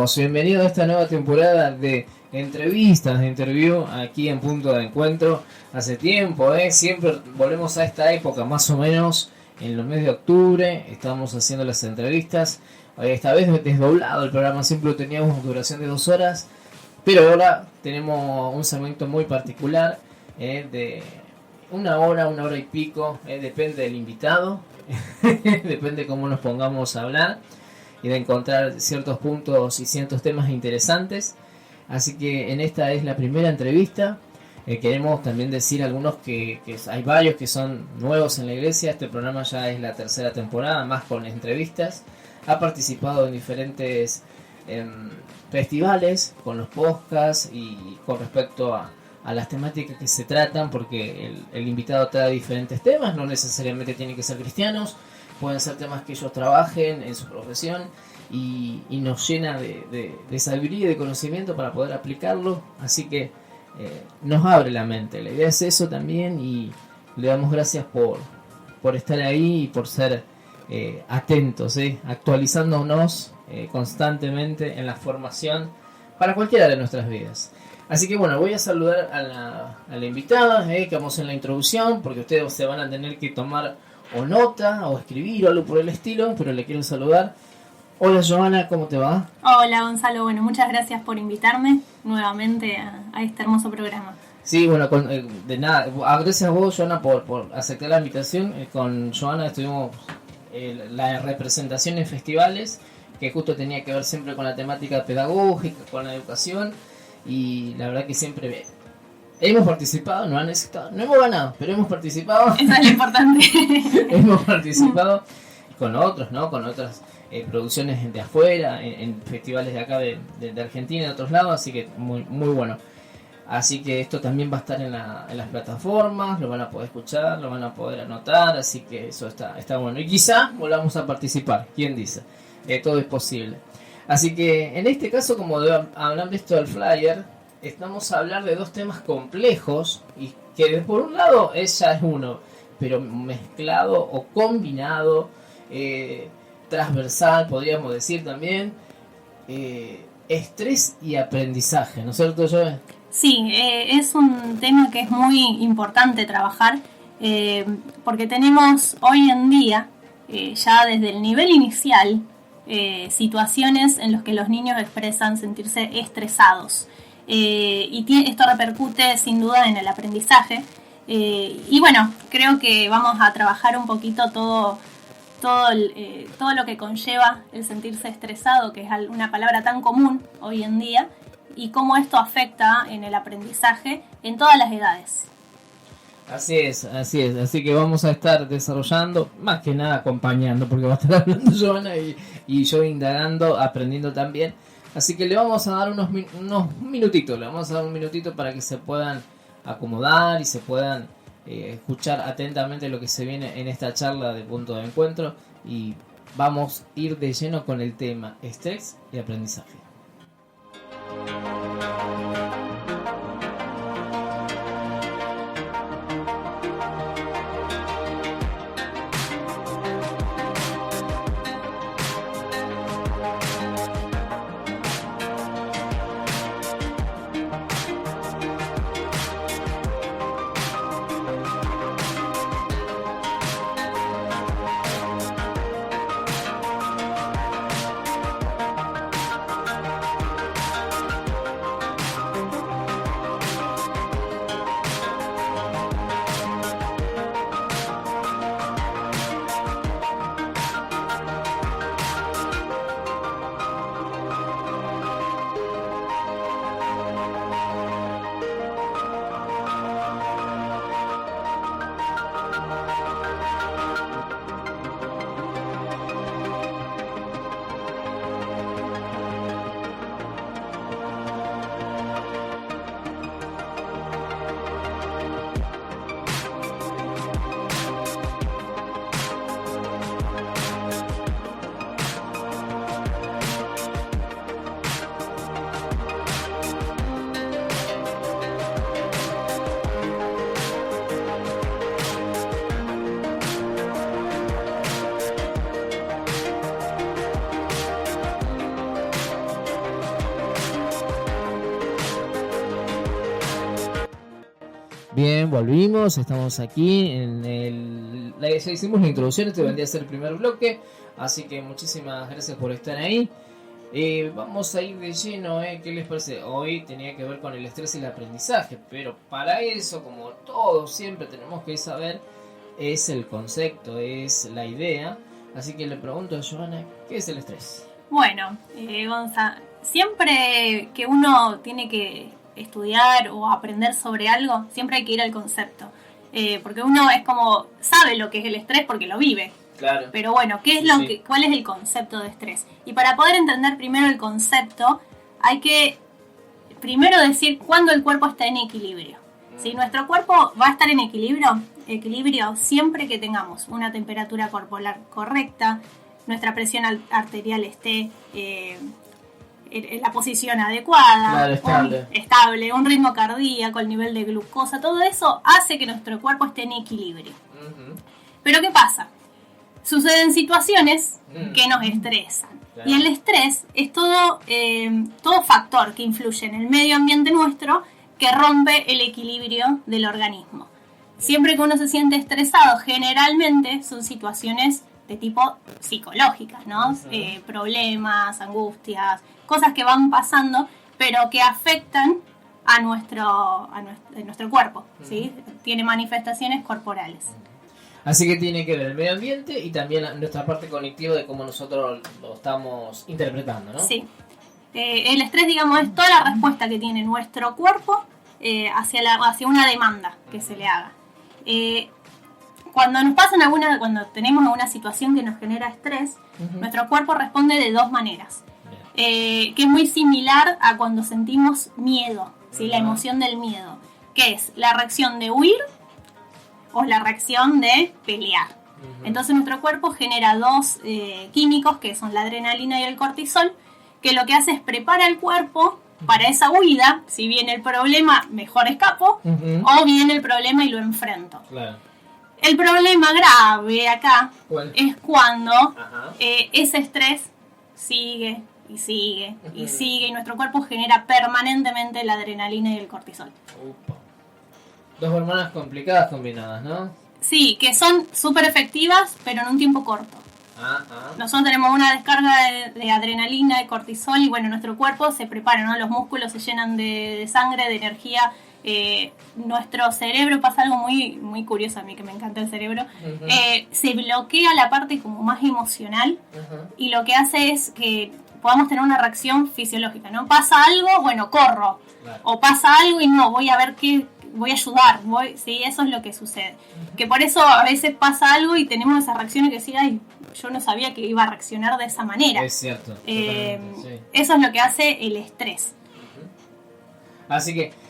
Bienvenidos a esta nueva temporada de entrevistas, de interview aquí en Punto de Encuentro. Hace tiempo, siempre volvemos a esta época, más o menos en los meses de octubre, estamos haciendo las entrevistas. Esta vez desdoblado el programa, siempre teníamos duración de 2 horas, pero ahora tenemos un segmento muy particular de una hora y pico, depende del invitado, depende cómo nos pongamos a hablar y de encontrar ciertos puntos y ciertos temas interesantes. Así que en esta es la primera entrevista. Queremos también decir algunos que hay varios que son nuevos en la iglesia. Este programa ya es la 3ª temporada, más con entrevistas. Ha participado en diferentes festivales con los podcasts y con respecto a las temáticas que se tratan, porque el invitado trae diferentes temas, no necesariamente tienen que ser cristianos. Pueden ser temas que ellos trabajen en su profesión y nos llena de sabiduría y de conocimiento para poder aplicarlo. Así que nos abre la mente. La idea es eso también, y le damos gracias por estar ahí y por ser atentos, actualizándonos constantemente en la formación para cualquiera de nuestras vidas. Así que bueno, voy a saludar a la invitada que vamos en la introducción, porque ustedes se van a tener que tomar o nota, o escribir, o algo por el estilo, pero le quiero saludar. Hola Joana, ¿cómo te va? Hola Gonzalo, bueno, muchas gracias por invitarme nuevamente a este hermoso programa. Sí, bueno, de nada, gracias a vos Joana por aceptar la invitación. Con Joana estuvimos la representación en festivales, que justo tenía que ver siempre con la temática pedagógica, con la educación, y la verdad que siempre hemos participado, no hemos ganado, pero hemos participado. Eso es lo importante. Hemos participado con otros, ¿no? Con otras producciones de afuera, en festivales de acá de Argentina y de otros lados, así que muy, muy bueno. Así que esto también va a estar en las plataformas, lo van a poder escuchar, lo van a poder anotar, así que eso está bueno. Y quizá volvamos a participar, ¿quién dice? Todo es posible. Así que en este caso, como habrán visto el flyer, estamos a hablar de 2 temas complejos, y que por un lado ya es uno, pero mezclado o combinado, transversal podríamos decir también, estrés y aprendizaje, ¿no es cierto, Joe? Sí, es un tema que es muy importante trabajar, porque tenemos hoy en día, ya desde el nivel inicial, situaciones en las que los niños expresan sentirse estresados. Y esto repercute sin duda en el aprendizaje, y bueno, creo que vamos a trabajar un poquito todo lo que conlleva el sentirse estresado, que es una palabra tan común hoy en día, y cómo esto afecta en el aprendizaje en todas las edades. Así es, así que vamos a estar desarrollando, más que nada acompañando, porque va a estar hablando Joana y yo indagando, aprendiendo también. Así que le vamos a dar unos minutitos, un minutito para que se puedan acomodar y se puedan escuchar atentamente lo que se viene en esta charla de Punto de Encuentro, y vamos a ir de lleno con el tema estrés y aprendizaje. Bien, volvimos, estamos aquí ya hicimos la introducción, este vendría a ser el primer bloque, así que muchísimas gracias por estar ahí. Vamos a ir de lleno, ¿qué les parece? Hoy tenía que ver con el estrés y el aprendizaje, pero para eso, como todos siempre tenemos que saber, es el concepto, es la idea. Así que le pregunto a Joana, ¿qué es el estrés? Bueno, Gonza, siempre que uno tiene que estudiar o aprender sobre algo, siempre hay que ir al concepto. Porque uno es como, sabe lo que es el estrés porque lo vive. Claro. Pero bueno, ¿cuál es el concepto de estrés? Y para poder entender primero el concepto, hay que primero decir cuándo el cuerpo está en equilibrio. Si nuestro cuerpo va a estar en equilibrio siempre que tengamos una temperatura corporal correcta, nuestra presión arterial esté en la posición adecuada, claro, estable, un ritmo cardíaco, el nivel de glucosa, todo eso hace que nuestro cuerpo esté en equilibrio. Uh-huh. Pero ¿qué pasa? Suceden situaciones que nos estresan. Claro. Y el estrés es todo factor que influye en el medio ambiente nuestro que rompe el equilibrio del organismo. Siempre que uno se siente estresado, generalmente son situaciones de tipo psicológicas, ¿no? Uh-huh. Problemas, angustias, cosas que van pasando, pero que afectan a nuestro cuerpo, ¿sí? Uh-huh. Tiene manifestaciones corporales. Así que tiene que ver el medio ambiente y también nuestra parte cognitiva de cómo nosotros lo estamos interpretando, ¿no? Sí. El estrés, digamos, es toda la respuesta que tiene nuestro cuerpo hacia una demanda que se le haga. Cuando cuando tenemos alguna situación que nos genera estrés, uh-huh, nuestro cuerpo responde de dos maneras. Que es muy similar a cuando sentimos miedo, ¿sí? Uh-huh. La emoción del miedo, que es la reacción de huir o la reacción de pelear. Uh-huh. Entonces nuestro cuerpo genera dos químicos, que son la adrenalina y el cortisol, que lo que hace es prepara el cuerpo para esa huida. Si viene el problema, mejor escapo, uh-huh, o viene el problema y lo enfrento. Claro. El problema grave acá es cuando uh-huh, ese estrés sigue y sigue, uh-huh, y sigue, y nuestro cuerpo genera permanentemente la adrenalina y el cortisol. Upa. Dos hormonas complicadas combinadas, ¿no? Sí, que son súper efectivas, pero en un tiempo corto. Uh-huh. Nosotros tenemos una descarga de adrenalina, de cortisol, y bueno, nuestro cuerpo se prepara, ¿no? Los músculos se llenan de sangre, de energía. Nuestro cerebro, pasa algo muy, muy curioso, a mí que me encanta el cerebro, uh-huh, se bloquea la parte como más emocional, uh-huh, y lo que hace es que podamos tener una reacción fisiológica, ¿no? Pasa algo, bueno, corro, claro, o pasa algo y no, voy a ver qué, voy a ayudar, sí, eso es lo que sucede. Uh-huh. Que por eso a veces pasa algo y tenemos esas reacciones que sí, ay, yo no sabía que iba a reaccionar de esa manera. Es cierto. Sí. Eso es lo que hace el estrés. Uh-huh. Así que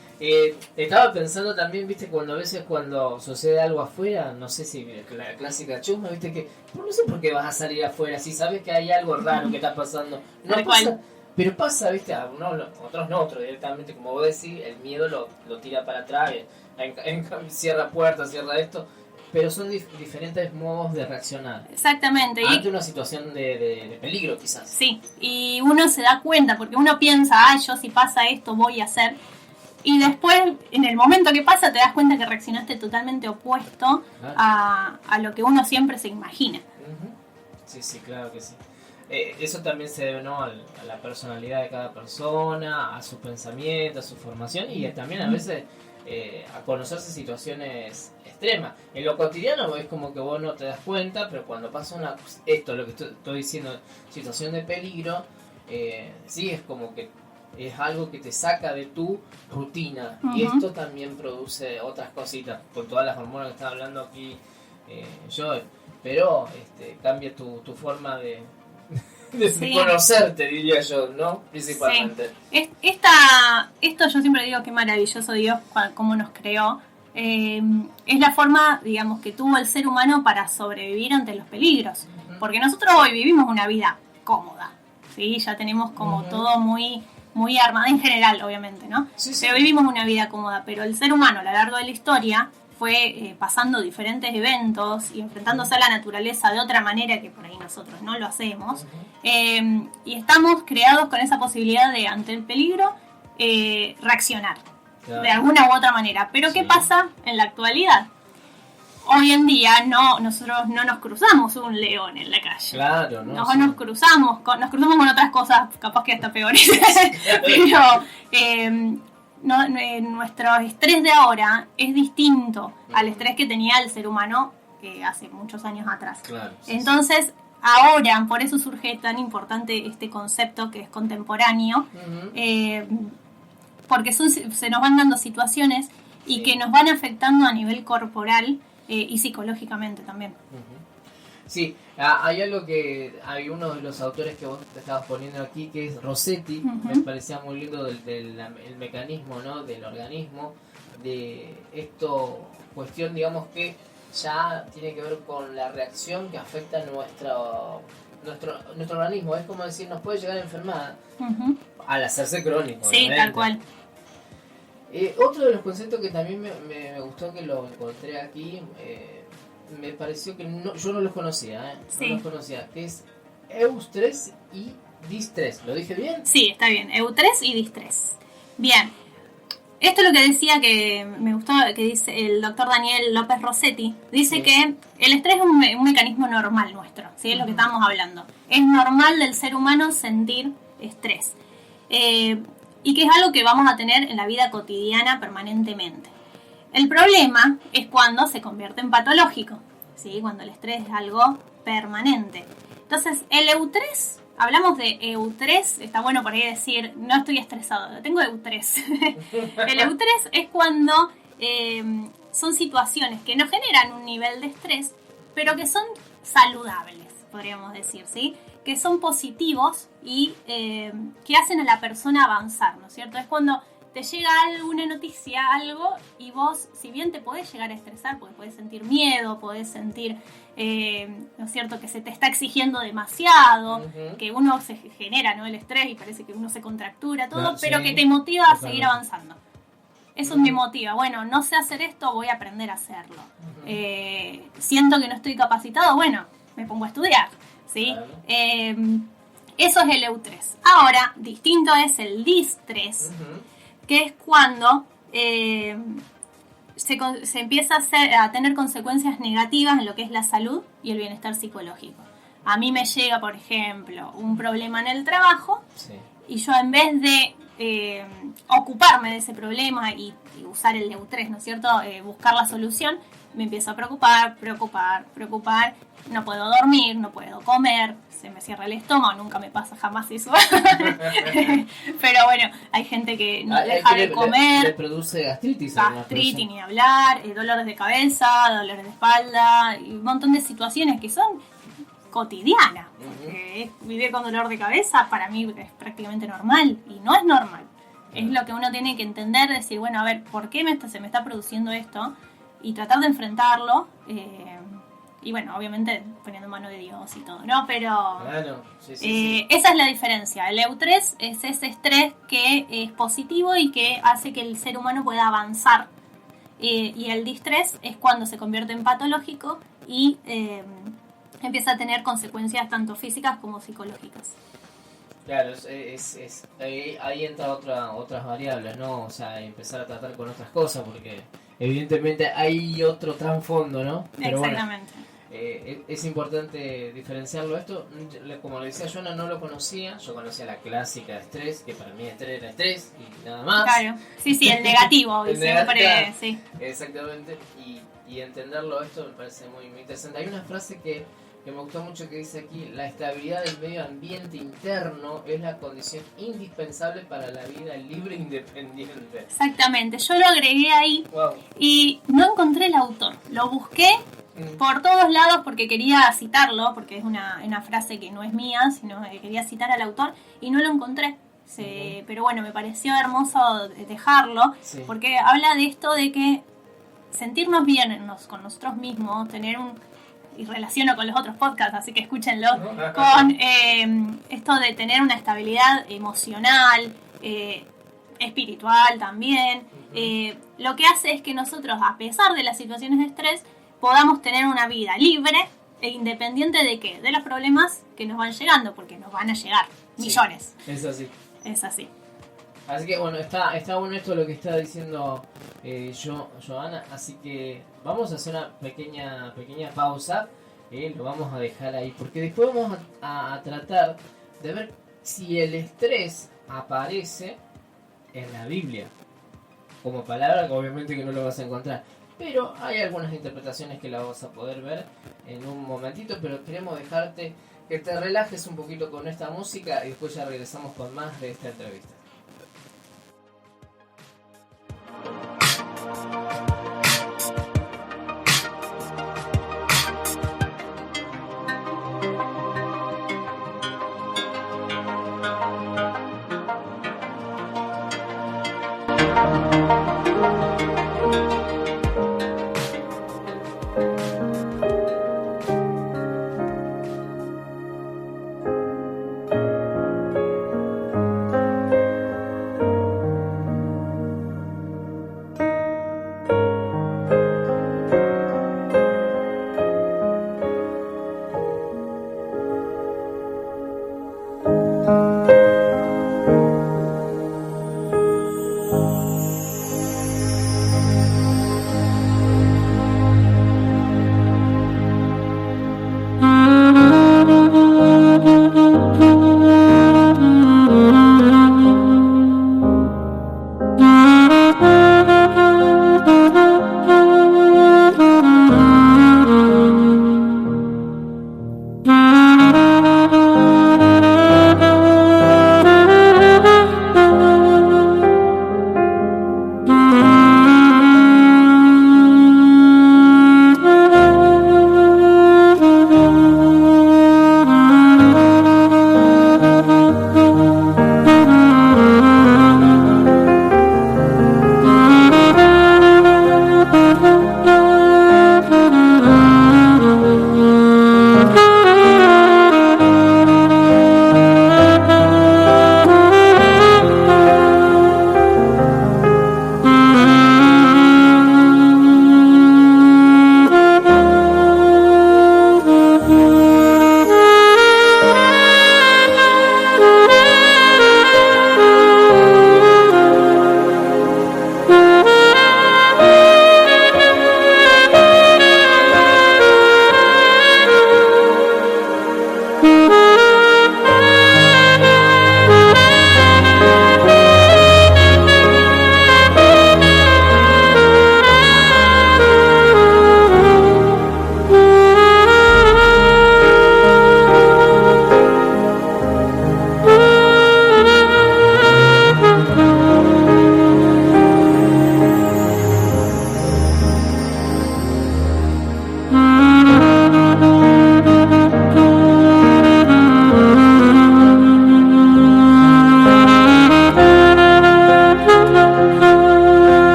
estaba pensando también, viste, cuando a veces cuando sucede algo afuera, no sé si la clásica chusma, viste, que no sé por qué vas a salir afuera si sabes que hay algo raro que está pasando. No pasa, pero pasa, viste, a otros no, otros directamente, como vos decís, el miedo lo tira para atrás, cierra puertas, cierra esto, pero son diferentes modos de reaccionar. Exactamente. Ante una situación de peligro, quizás. Sí, y uno se da cuenta, porque uno piensa, yo si pasa esto voy a hacer. Y después, en el momento que pasa, te das cuenta que reaccionaste totalmente opuesto, claro, a lo que uno siempre se imagina. Uh-huh. Sí, claro que sí. Eso también se debe, ¿no?, a la personalidad de cada persona, a su pensamiento, a su formación y también a veces a conocerse situaciones extremas. En lo cotidiano es como que vos no te das cuenta, pero cuando pasa lo que estoy diciendo, situación de peligro, sí, es como que es algo que te saca de tu rutina. Uh-huh. Y esto también produce otras cositas, con todas las hormonas que estaba hablando aquí yo, pero cambia tu forma de sí, conocerte, diría yo, ¿no? Principalmente. Sí. Esto yo siempre digo que maravilloso Dios, cómo nos creó. Es la forma, digamos, que tuvo el ser humano para sobrevivir ante los peligros. Uh-huh. Porque nosotros hoy vivimos una vida cómoda, ¿sí? Ya tenemos como uh-huh, todo muy armado en general, obviamente, ¿no? Sí. Pero vivimos una vida cómoda, pero el ser humano a lo largo de la historia fue pasando diferentes eventos y enfrentándose a la naturaleza de otra manera que por ahí nosotros no lo hacemos. Uh-huh. Y estamos creados con esa posibilidad de, ante el peligro, reaccionar. Claro. de alguna u otra manera. Pero ¿qué Sí. pasa en la actualidad? Hoy en día nosotros no nos cruzamos un león en la calle. Claro, ¿no? Nos cruzamos con otras cosas, capaz que hasta peores. Pero nuestro estrés de ahora es distinto al estrés que tenía el ser humano hace muchos años atrás. Claro, sí, Entonces, ahora, por eso surge tan importante este concepto que es contemporáneo, porque se nos van dando situaciones y que nos van afectando a nivel corporal y psicológicamente también. Sí, hay algo que hay uno de los autores que vos te estabas poniendo aquí, que es Rossetti. Me parecía muy lindo el mecanismo, ¿no? Del organismo, de esto, cuestión, digamos, que ya tiene que ver con la reacción que afecta a nuestro organismo. Es como decir, nos puede llegar a enfermar al hacerse crónico. Sí, obviamente. tal cual. Otro de los conceptos que también me gustó, que lo encontré aquí, me pareció que yo no los conocía, Sí. no los conocía, que es eustrés y distrés. ¿Lo dije bien? Sí, está bien. Eustrés y distrés. Bien. Esto es lo que decía, que me gustó, que dice el doctor Daniel López Rossetti. Dice Sí. que el estrés es un mecanismo normal nuestro, ¿sí? Es lo que estábamos hablando. Es normal del ser humano sentir estrés. Y que es algo que vamos a tener en la vida cotidiana permanentemente. El problema es cuando se convierte en patológico, ¿sí? Cuando el estrés es algo permanente. Entonces, el eustrés, hablamos de eustrés, está bueno por ahí decir, no estoy estresado, tengo eustrés. El eustrés es cuando son situaciones que no generan un nivel de estrés, pero que son saludables, podríamos decir, ¿sí? Que son positivos y que hacen a la persona avanzar, ¿no es cierto? Es cuando te llega alguna noticia, algo, y vos, si bien te podés llegar a estresar, porque podés sentir miedo, podés sentir, ¿no es cierto?, que se te está exigiendo demasiado, que uno se genera, ¿no?, el estrés y parece que uno se contractura, todo, pero sí, que te motiva a totalmente. seguir avanzando. Eso me motiva. Bueno, no sé hacer esto, voy a aprender a hacerlo. Siento que no estoy capacitado, bueno, me pongo a estudiar, ¿sí? Claro. Eso es el eustrés. Ahora, distinto es el distrés, que es cuando se empieza a tener consecuencias negativas en lo que es la salud y el bienestar psicológico. A mí me llega, por ejemplo, un problema en el trabajo, Sí. y yo, en vez de ocuparme de ese problema y usar el eustrés, ¿no es cierto?, buscar la solución, me empiezo a preocupar, no puedo dormir, no puedo comer, se me cierra el estómago, nunca me pasa jamás eso. Pero bueno, hay gente que no deja de comer. Le produce gastritis. a algunas Gastritis, personas. ni hablar, dolores de cabeza, dolores de espalda, y un montón de situaciones que son cotidianas. Porque vivir con dolor de cabeza para mí es prácticamente normal, y no es normal. Es lo que uno tiene que entender, decir, bueno, a ver, ¿por qué se me está produciendo esto? Y tratar de enfrentarlo, y bueno, obviamente poniendo mano de Dios y todo, ¿no? Pero Claro, sí. esa es la diferencia. El eustrés es ese estrés que es positivo y que hace que el ser humano pueda avanzar. Y el distrés es cuando se convierte en patológico y empieza a tener consecuencias tanto físicas como psicológicas. Claro, ahí entra otras variables, ¿no? O sea, empezar a tratar con otras cosas, porque evidentemente hay otro trasfondo, ¿no? Pero Exactamente. bueno, es importante diferenciarlo. Esto, como le decía Joana, no lo conocía. Yo conocía la clásica de estrés, que para mí estrés era estrés y nada más. Claro, sí, el negativo, El siempre, negativo, sí. Exactamente, y entenderlo, esto me parece muy interesante. Hay una frase que me gustó mucho, que dice aquí: la estabilidad del medio ambiente interno es la condición indispensable para la vida libre e independiente. Exactamente, yo lo agregué ahí. Wow. Y no encontré el autor, lo busqué por todos lados porque quería citarlo, porque es una frase que no es mía, sino que quería citar al autor, y no lo encontré. Pero bueno, me pareció hermoso dejarlo, porque habla de esto de que sentirnos bien con nosotros mismos, y relaciono con los otros podcasts, así que escúchenlo, con esto de tener una estabilidad emocional, espiritual también. Lo que hace es que nosotros, a pesar de las situaciones de estrés, podamos tener una vida libre e independiente de ¿qué? De los problemas que nos van llegando, porque nos van a llegar millones. Es así. Es así. Así que bueno, está bueno esto lo que está diciendo Joana, así que vamos a hacer una pequeña pausa, lo vamos a dejar ahí, porque después vamos a tratar de ver si el estrés aparece en la Biblia como palabra, que obviamente que no lo vas a encontrar, pero hay algunas interpretaciones que la vas a poder ver en un momentito, pero queremos dejarte que te relajes un poquito con esta música y después ya regresamos con más de esta entrevista.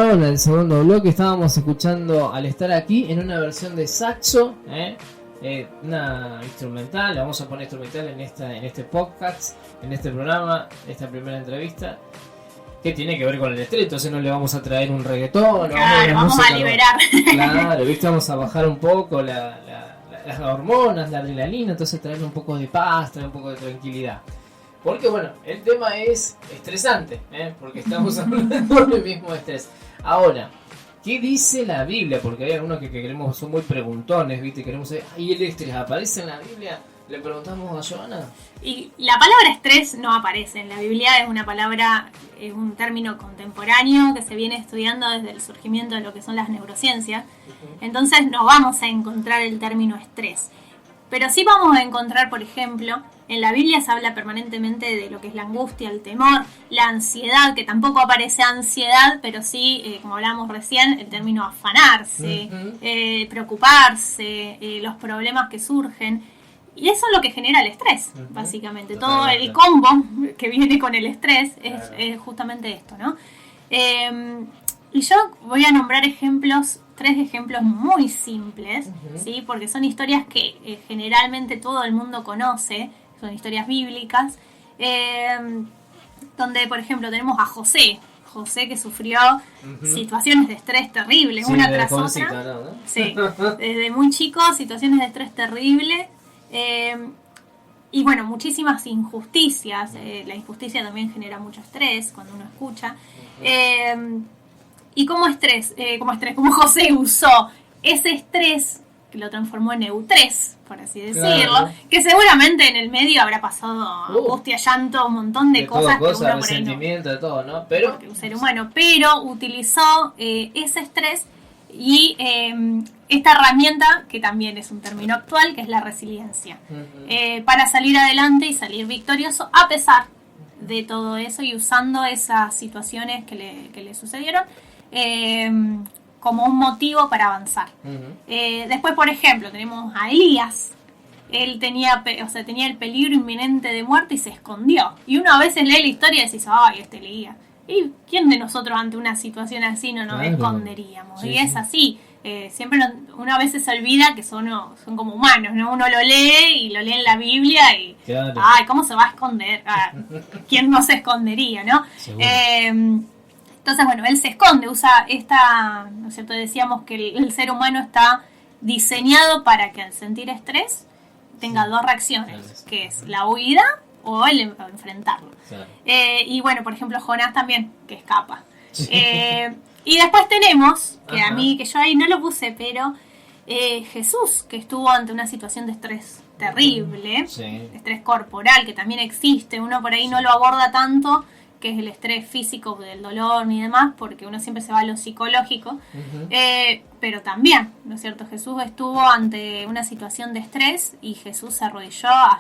escucharon en el segundo bloque, estábamos escuchando Al estar aquí en una versión de saxo, una instrumental. Le vamos a poner instrumental en este podcast, en este programa, esta primera entrevista, que tiene que ver con el estrés. Entonces no le vamos a traer un reggaetón. Claro, vamos a liberar. Claro, ¿viste? Vamos a bajar un poco las hormonas, la adrenalina, entonces traer un poco de paz, traer un poco de tranquilidad. Porque bueno, el tema es estresante, porque estamos hablando del mismo estrés. Ahora, ¿qué dice la Biblia? Porque hay algunos que queremos, son muy preguntones, ¿viste? Queremos saber, ¿y el estrés aparece en la Biblia? Le preguntamos a Joana. Y la palabra estrés no aparece en la Biblia, es una palabra, es un término contemporáneo que se viene estudiando desde el surgimiento de lo que son las neurociencias. Entonces no vamos a encontrar el término estrés. Pero sí vamos a encontrar, por ejemplo, en la Biblia se habla permanentemente de lo que es la angustia, el temor, la ansiedad, que tampoco aparece ansiedad, pero sí, como hablábamos recién, el término afanarse, preocuparse, los problemas que surgen. Y eso es lo que genera el estrés, básicamente. Todo el combo que viene con el estrés es justamente esto, ¿no? Y yo voy a nombrar tres ejemplos muy simples, ¿sí? Porque son historias que generalmente todo el mundo conoce, son historias bíblicas, donde, por ejemplo, tenemos a José que sufrió situaciones de estrés terribles, una tras otra. ¿no? Sí, desde muy chico, situaciones de estrés terribles. Y bueno, muchísimas injusticias. La injusticia también genera mucho estrés cuando uno escucha. Y como José usó ese estrés, que lo transformó en eutrés, por así decirlo, claro, que seguramente en el medio habrá pasado angustia, llanto, un montón de cosas, resentimiento, de todo, ¿no? Pero un ser humano, pero utilizó ese estrés y esta herramienta, que también es un término actual, que es la resiliencia, para salir adelante y salir victorioso a pesar de todo eso, y usando esas situaciones que le sucedieron como un motivo para avanzar. Después, por ejemplo, tenemos a Elías. Él tenía el peligro inminente de muerte y se escondió. Y uno a veces lee la historia y dice, ¡ay, este Elías! ¿Y quién de nosotros ante una situación así no nos esconderíamos? Sí, y es así. Siempre uno a veces se olvida que son como humanos, ¿no? Uno lo lee y lo lee en la Biblia y claro, ¡ay, cómo se va a esconder! ¿Quién no se escondería, no? Entonces, bueno, él se esconde, usa esta, ¿no es cierto? Decíamos que el ser humano está diseñado para que al sentir estrés tenga dos reacciones, que es la huida o el enfrentarlo. Claro. Y bueno, por ejemplo, Jonás también, que escapa. Y después tenemos, que yo ahí no lo puse, pero Jesús, que estuvo ante una situación de estrés terrible, de estrés corporal, que también existe, uno por ahí no lo aborda tanto, que es el estrés físico del dolor ni demás, porque uno siempre se va a lo psicológico, pero también, ¿no es cierto? Jesús estuvo ante una situación de estrés y Jesús se arrodilló a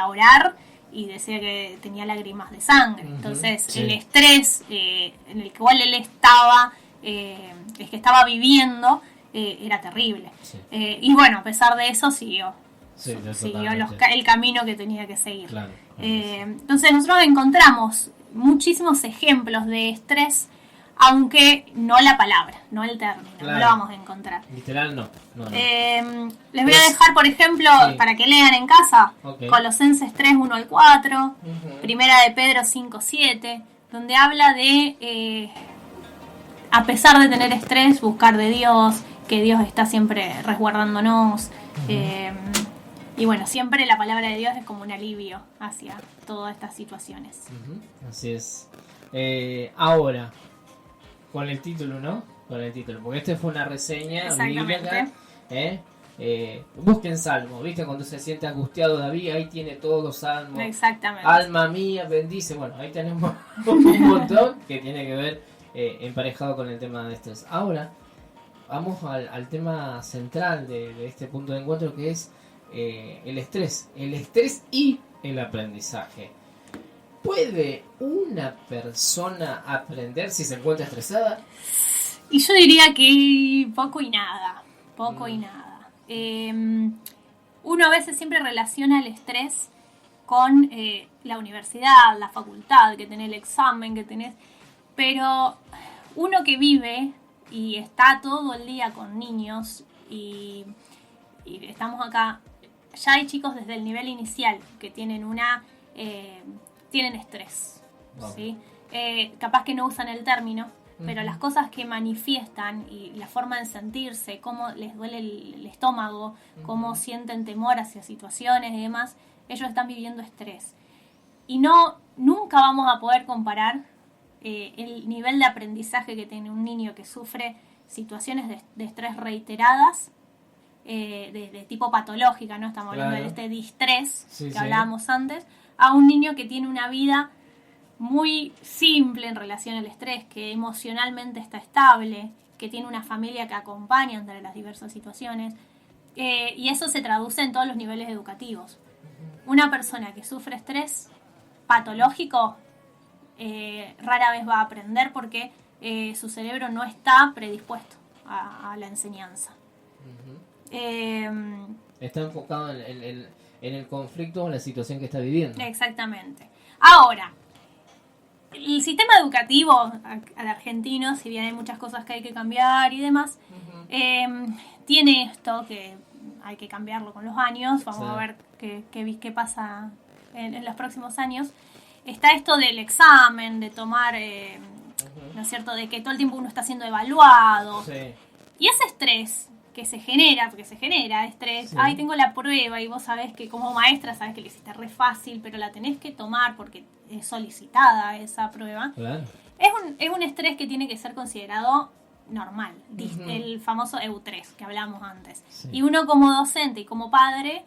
orar y decía que tenía lágrimas de sangre. Entonces, el estrés en el cual él estaba, el que estaba viviendo, era terrible. Y bueno, a pesar de eso, siguió el camino que tenía que seguir. Claro, entonces, nosotros encontramos muchísimos ejemplos de estrés, aunque no la palabra, no el término, claro, no lo vamos a encontrar. Literal no. Les voy a dejar, por ejemplo, para que lean en casa, Colosenses 3, 1 al 4, Primera de Pedro 5, 7, donde habla de, a pesar de tener estrés, buscar de Dios, que Dios está siempre resguardándonos. Y bueno, siempre la palabra de Dios es como un alivio hacia todas estas situaciones. Así es. Ahora, con el título, ¿no? Con el título, porque este fue una reseña bíblica. Busquen Salmos, ¿viste? Cuando se siente angustiado David, ahí tiene todos los salmos. Exactamente. Alma mía, bendice. Bueno, ahí tenemos un montón que tiene que ver emparejado con el tema de estrés. Ahora, vamos al tema central de este punto de encuentro, que es el estrés y el aprendizaje. ¿Puede una persona aprender si se encuentra estresada? Y yo diría que poco y nada. Uno a veces siempre relaciona el estrés con la universidad, la facultad, que tenés el examen, que tenés... Pero uno que vive y está todo el día con niños y estamos acá, ya hay chicos desde el nivel inicial que tienen tienen estrés, Wow. ¿sí? Capaz que no usan el término, pero las cosas que manifiestan y la forma de sentirse, cómo les duele el estómago, cómo sienten temor hacia situaciones y demás, ellos están viviendo estrés. Y nunca vamos a poder comparar el nivel de aprendizaje que tiene un niño que sufre situaciones de estrés reiteradas, de tipo patológica, ¿no? Estamos hablando de este distrés que hablábamos antes, a un niño que tiene una vida muy simple en relación al estrés, que emocionalmente está estable, que tiene una familia que acompaña entre las diversas situaciones, y eso se traduce en todos los niveles educativos. Una persona que sufre estrés patológico rara vez va a aprender porque su cerebro no está predispuesto a la enseñanza. Está enfocado en el conflicto o en la situación que está viviendo. Exactamente. Ahora, el sistema educativo argentino, si bien hay muchas cosas que hay que cambiar y demás, tiene esto que hay que cambiarlo con los años. Vamos a ver qué pasa en los próximos años. Está esto del examen, de tomar, ¿no es cierto?, de que todo el tiempo uno está siendo evaluado. Sí. Y ese estrés que se genera, porque se genera estrés, ay, tengo la prueba y vos sabés que como maestra sabés que le hiciste re fácil, pero la tenés que tomar porque es solicitada esa prueba. Claro. Es un estrés que tiene que ser considerado normal, el famoso EU3 que hablamos antes. Sí. Y uno como docente y como padre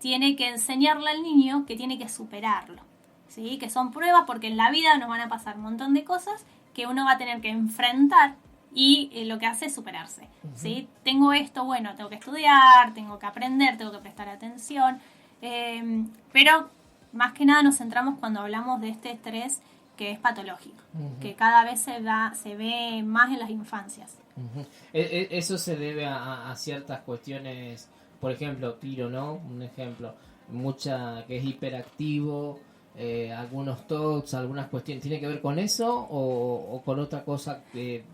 tiene que enseñarle al niño que tiene que superarlo, ¿sí? Que son pruebas porque en la vida nos van a pasar un montón de cosas que uno va a tener que enfrentar. Y lo que hace es superarse, ¿sí? Tengo esto, bueno, tengo que estudiar, tengo que aprender, tengo que prestar atención. Pero más que nada nos centramos cuando hablamos de este estrés que es patológico, que cada vez se ve más en las infancias. Eso se debe a ciertas cuestiones, por ejemplo, tiro, ¿no? Un ejemplo, que es hiperactivo, algunos TOCs, algunas cuestiones. ¿Tiene que ver con eso o con otra cosa de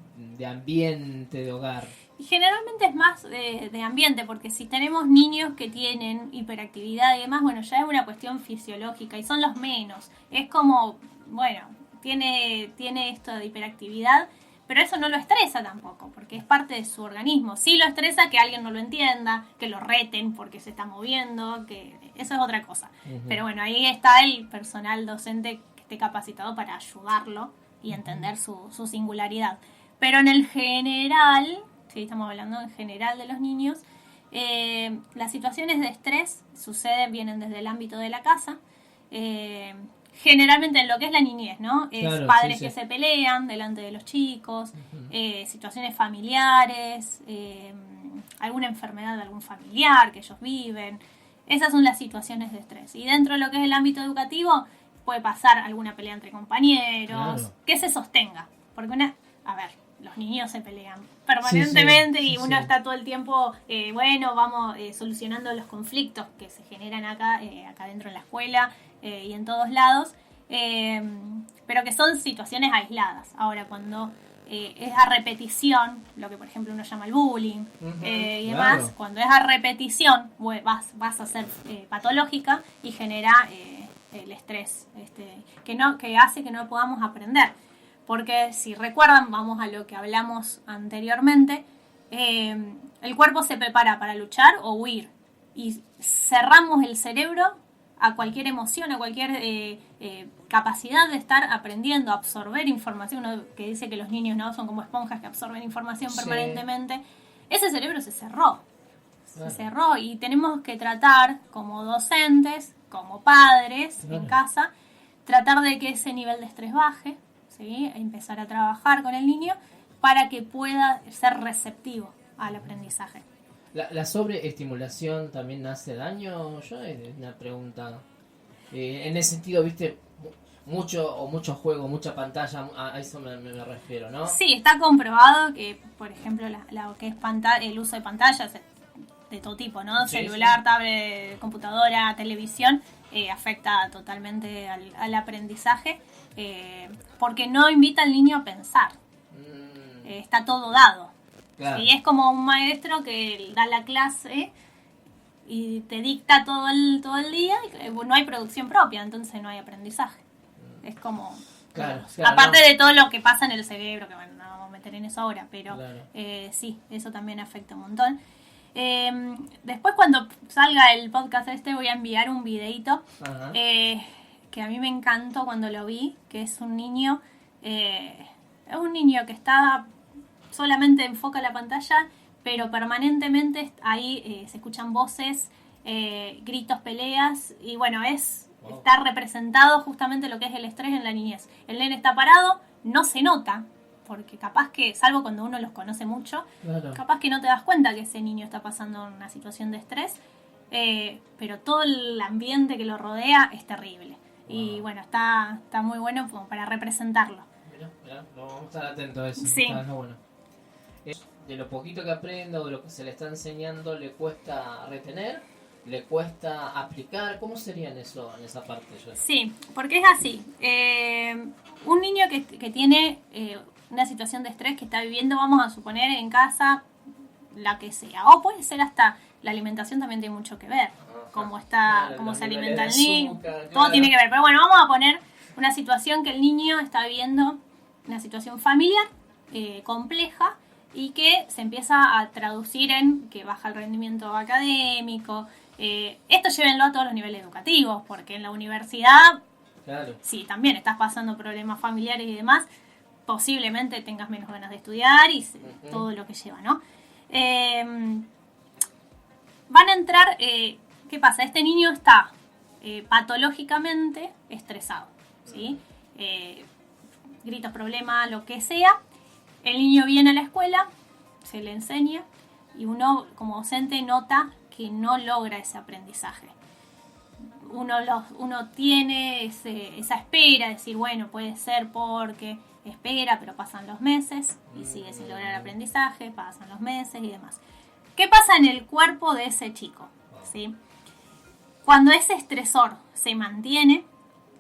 ambiente, de hogar? Y generalmente es más de ambiente, porque si tenemos niños que tienen hiperactividad y demás, bueno, ya es una cuestión fisiológica y son los menos. Es como, bueno, tiene esto de hiperactividad, pero eso no lo estresa tampoco, porque es parte de su organismo. Sí lo estresa que alguien no lo entienda, que lo reten porque se está moviendo, que eso es otra cosa. Pero bueno, ahí está el personal docente que esté capacitado para ayudarlo y entender su singularidad. Pero en el general, si estamos hablando en general de los niños, las situaciones de estrés vienen desde el ámbito de la casa, generalmente en lo que es la niñez, ¿no? Claro, padres que se pelean delante de los chicos, situaciones familiares, alguna enfermedad de algún familiar que ellos viven. Esas son las situaciones de estrés. Y dentro de lo que es el ámbito educativo, puede pasar alguna pelea entre compañeros, que se sostenga. Porque los niños se pelean permanentemente y uno está todo el tiempo, vamos solucionando los conflictos que se generan acá dentro de la escuela y en todos lados, pero que son situaciones aisladas. Ahora, cuando es a repetición, lo que por ejemplo uno llama el bullying y demás, cuando es a repetición vas a ser patológica y genera el estrés que hace que no podamos aprender. Porque si recuerdan, vamos a lo que hablamos anteriormente, el cuerpo se prepara para luchar o huir y cerramos el cerebro a cualquier emoción, a cualquier capacidad de estar aprendiendo, absorber información. Uno que dice que los niños no son como esponjas que absorben información permanentemente. Ese cerebro se cerró. Se cerró y tenemos que tratar como docentes, como padres en casa, tratar de que ese nivel de estrés baje. ¿Sí? Empezar a trabajar con el niño para que pueda ser receptivo al aprendizaje. ¿La sobreestimulación también hace daño? Yo es una pregunta. En ese sentido, viste, mucho juego, mucha pantalla, a eso me refiero, ¿no? Sí, está comprobado que, por ejemplo, lo que es el uso de pantallas de todo tipo, ¿no? Celular, tablet, computadora, televisión, afecta totalmente al aprendizaje. Porque no invita al niño a pensar. está todo dado. Claro. ¿Sí? Es como un maestro que da la clase y te dicta todo el día y no hay producción propia, entonces no hay aprendizaje. Es como... Claro, aparte no. de todo lo que pasa en el cerebro, que bueno, no vamos a meter en eso ahora, pero Claro. sí, eso también afecta un montón. Después cuando salga el podcast voy a enviar un videito que a mí me encantó cuando lo vi, que es un niño que está solamente enfoca la pantalla, pero permanentemente ahí se escuchan voces, gritos, peleas, y bueno, está representado justamente lo que es el estrés en la niñez. El nene está parado, no se nota, porque capaz que, salvo cuando uno los conoce mucho, Claro. capaz que no te das cuenta que ese niño está pasando una situación de estrés, pero todo el ambiente que lo rodea es terrible. Wow. Y bueno, está muy bueno como para representarlo. Mirá, vamos a estar atentos a eso. Sí. Está bueno. De lo poquito que aprenda o de lo que se le está enseñando, ¿le cuesta retener? ¿Le cuesta aplicar? ¿Cómo sería en esa parte? Sí, porque es así. Un niño que tiene una situación de estrés que está viviendo, vamos a suponer, en casa, la que sea. O puede ser hasta la alimentación también tiene mucho que ver. Cómo se alimenta el niño. Todo tiene que ver. Pero bueno, vamos a poner una situación que el niño está viviendo, una situación familiar compleja, y que se empieza a traducir en que baja el rendimiento académico. Esto llévenlo a todos los niveles educativos, porque en la universidad, claro, sí, también estás pasando problemas familiares y demás, posiblemente tengas menos ganas de estudiar y todo lo que lleva, ¿no? Van a entrar, ¿qué pasa? Este niño está patológicamente estresado, ¿sí? Gritos, problemas, lo que sea. El niño viene a la escuela, se le enseña y uno como docente nota que no logra ese aprendizaje. Uno tiene esa espera, decir, bueno, puede ser porque espera, pero pasan los meses y sigue sin lograr el aprendizaje, pasan los meses y demás. ¿Qué pasa en el cuerpo de ese chico? ¿Sí? Cuando ese estresor se mantiene,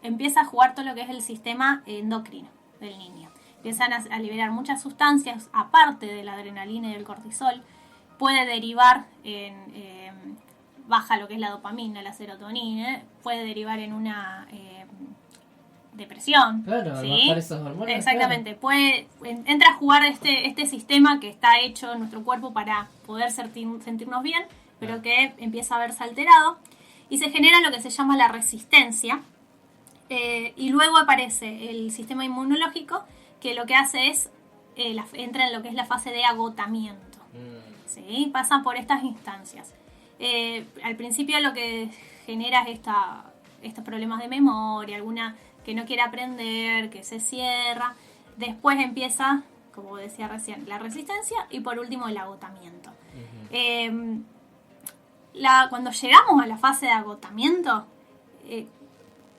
empieza a jugar todo lo que es el sistema endocrino del niño. Empiezan a liberar muchas sustancias, aparte de la adrenalina y del cortisol. Puede derivar en baja lo que es la dopamina, la serotonina, puede derivar en una depresión. Claro, ¿sí? bajar esas hormonas. Exactamente, claro. Entra a jugar este sistema que está hecho en nuestro cuerpo para poder sentirnos bien, pero que empieza a verse alterado y se genera lo que se llama la resistencia. Y luego aparece el sistema inmunológico, que lo que hace es entra en lo que es la fase de agotamiento. ¿Sí? Pasan por estas instancias. Al principio lo que genera es estos problemas de memoria, alguna que no quiere aprender, que se cierra. Después empieza, como decía recién, la resistencia y por último el agotamiento. Cuando llegamos a la fase de agotamiento,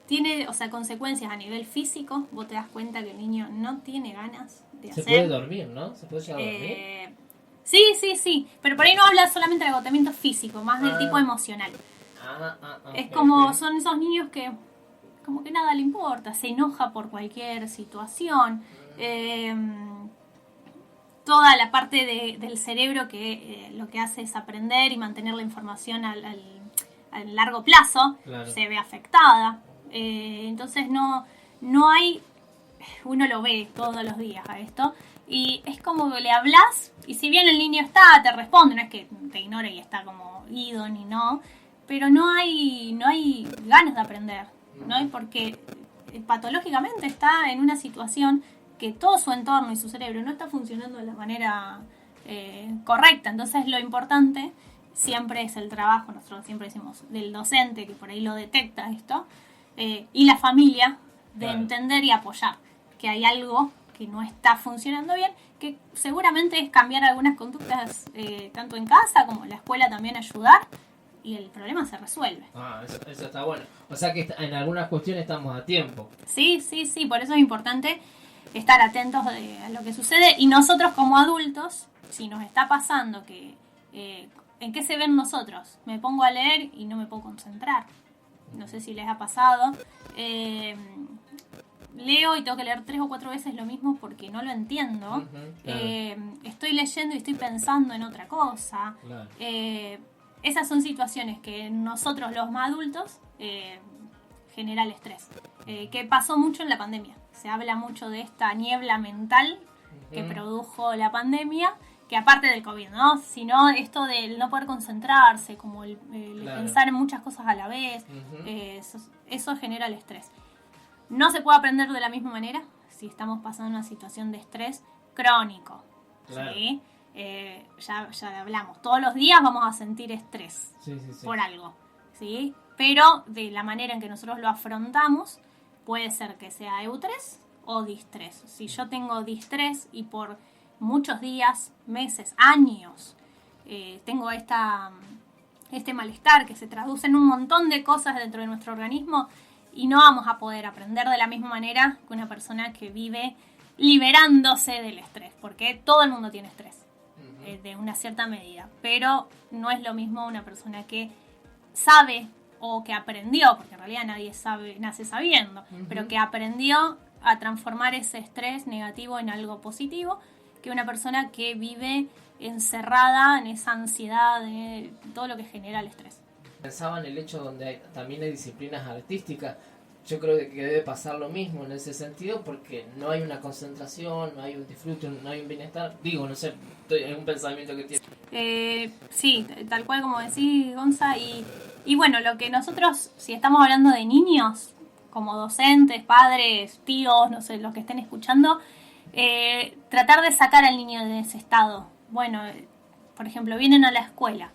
tiene, consecuencias a nivel físico. Vos te das cuenta que el niño no tiene ganas de hacer. Se puede dormir, ¿no? ¿Se puede llegar a dormir? Sí. Pero por ahí no habla solamente de agotamiento físico, más del tipo emocional. Es como son esos niños que como que nada le importa, se enoja por cualquier situación. Toda la parte del cerebro que lo que hace es aprender y mantener la información al largo plazo, claro, se ve afectada. Entonces no hay, uno lo ve todos los días a esto, y es como que le hablas y si bien el niño te responde, no es que te ignore y está como ido ni no, pero no hay ganas de aprender, ¿no? Porque patológicamente está en una situación que todo su entorno y su cerebro no está funcionando de la manera correcta. Entonces lo importante siempre es el trabajo, nosotros siempre decimos, del docente que por ahí lo detecta esto, y la familia de claro, entender y apoyar que hay algo que no está funcionando bien, que seguramente es cambiar algunas conductas tanto en casa como en la escuela, también ayudar, y el problema se resuelve. Eso está bueno. O sea que en algunas cuestiones estamos a tiempo. Sí, por eso es importante estar atentos a lo que sucede, y nosotros como adultos, si nos está pasando que ¿en qué se ven nosotros? Me pongo a leer y no me puedo concentrar. No sé si les ha pasado. leo y tengo que leer 3 o 4 veces lo mismo porque no lo entiendo. Claro. Estoy leyendo y estoy pensando en otra cosa. Claro. Esas son situaciones que nosotros los más adultos genera el estrés. Que pasó mucho en la pandemia. Se habla mucho de esta niebla mental que produjo la pandemia, que aparte del COVID, ¿no? Sino esto del no poder concentrarse, como el Claro. pensar en muchas cosas a la vez, eso genera el estrés. No se puede aprender de la misma manera si estamos pasando una situación de estrés crónico. Claro. ¿Sí? Ya hablamos, todos los días vamos a sentir estrés Sí. por algo, ¿sí? Pero de la manera en que nosotros lo afrontamos, puede ser que sea eustrés o distrés. Si yo tengo distrés y por muchos días, meses, años, tengo este malestar que se traduce en un montón de cosas dentro de nuestro organismo, y no vamos a poder aprender de la misma manera que una persona que vive liberándose del estrés, porque todo el mundo tiene estrés, de una cierta medida, pero no es lo mismo una persona que sabe o que aprendió, porque en realidad nadie nace sabiendo, pero que aprendió a transformar ese estrés negativo en algo positivo, que una persona que vive encerrada en esa ansiedad de todo lo que genera el estrés. Pensaba en el hecho donde también hay disciplinas artísticas. Yo creo que debe pasar lo mismo en ese sentido, porque no hay una concentración, no hay un disfrute, no hay un bienestar. Digo, no sé, es un pensamiento que tiene. Sí, tal cual como decís, Gonza. Y bueno, lo que nosotros, si estamos hablando de niños, como docentes, padres, tíos, no sé, los que estén escuchando, tratar de sacar al niño de ese estado. Bueno, por ejemplo, vienen a la escuela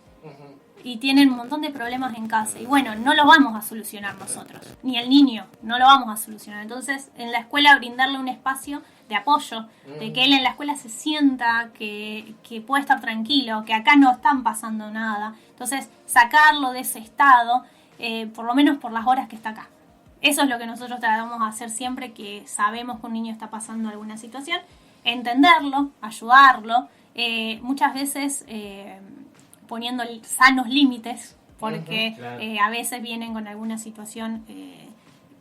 y tienen un montón de problemas en casa, y bueno, no lo vamos a solucionar nosotros, ni el niño, no lo vamos a solucionar. Entonces, en la escuela brindarle un espacio de apoyo, de que él en la escuela se sienta que puede estar tranquilo, que acá no están pasando nada. Entonces, sacarlo de ese estado, por lo menos por las horas que está acá. Eso es lo que nosotros tratamos de hacer siempre que sabemos que un niño está pasando alguna situación, entenderlo, ayudarlo, muchas veces poniendo sanos límites, porque claro. A veces vienen con alguna situación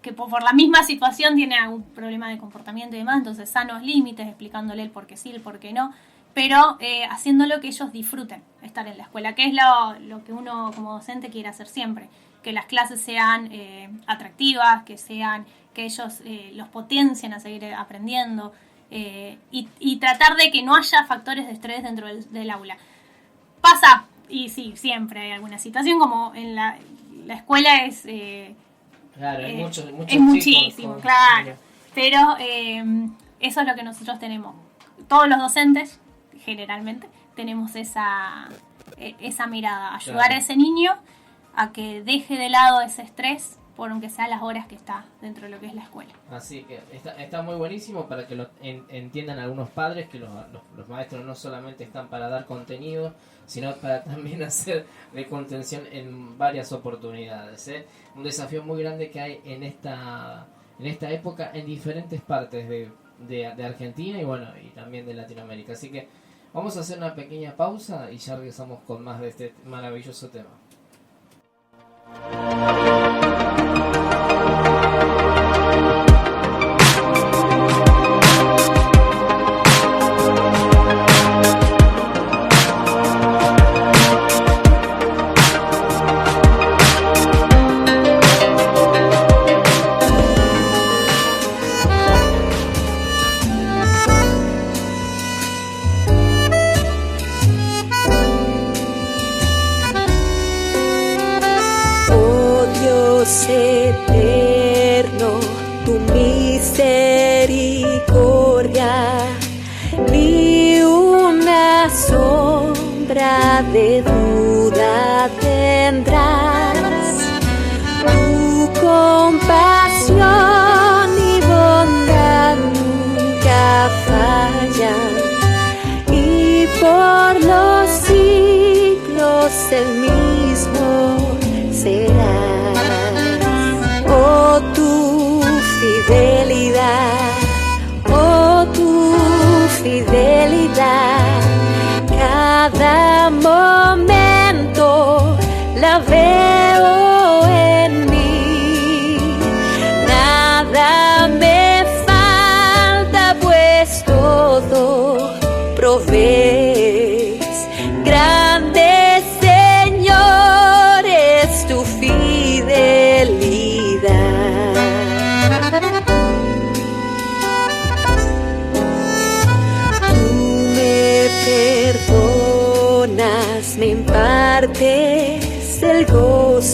que por la misma situación tiene algún problema de comportamiento y demás, entonces sanos límites, explicándole el por qué sí, el por qué no, pero haciéndolo que ellos disfruten estar en la escuela, que es lo que uno como docente quiere hacer siempre, que las clases sean atractivas, que ellos los potencien a seguir aprendiendo, y tratar de que no haya factores de estrés dentro del aula. Pasa, y sí, siempre hay alguna situación, como en la escuela es... Claro, hay muchos es muchísimo, claro. Pero eso es lo que nosotros tenemos. Todos los docentes, generalmente, tenemos esa mirada. Ayudar claro. a ese niño a que deje de lado ese estrés, por aunque sea las horas que está dentro de lo que es la escuela. Así que está muy buenísimo para que lo entiendan algunos padres, que los maestros no solamente están para dar contenido, sino para también hacer de contención en varias oportunidades. Un desafío muy grande que hay en esta época en diferentes partes de Argentina y bueno, y también de Latinoamérica. Así que vamos a hacer una pequeña pausa y ya regresamos con más de este maravilloso tema. Eterno, tu misericordia, ni una sombra de duda tendrás. Tu compasión y bondad nunca fallan, y por los siglos el mismo será. Oh, tu fidelidad, cada momento la veo en mí, nada me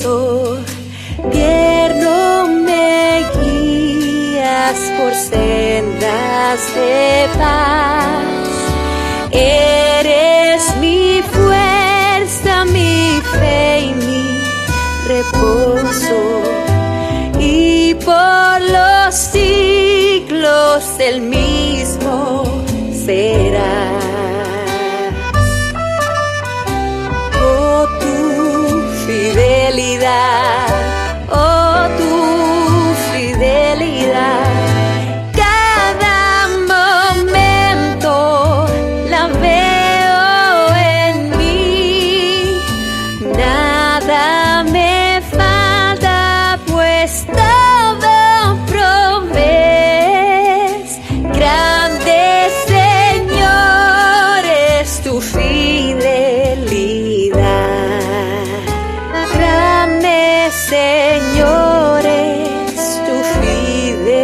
reposo, tierno me guías por sendas de paz. Eres mi fuerza, mi fe y mi reposo, y por los siglos el mismo será. Oh, tu fidelidad, oh, tu fidelidad, cada momento la veo en mí. Nada me falta, pues todo provees. Grande, Señor, es tu fidelidad. Grande, Señor, es tu fidelidad.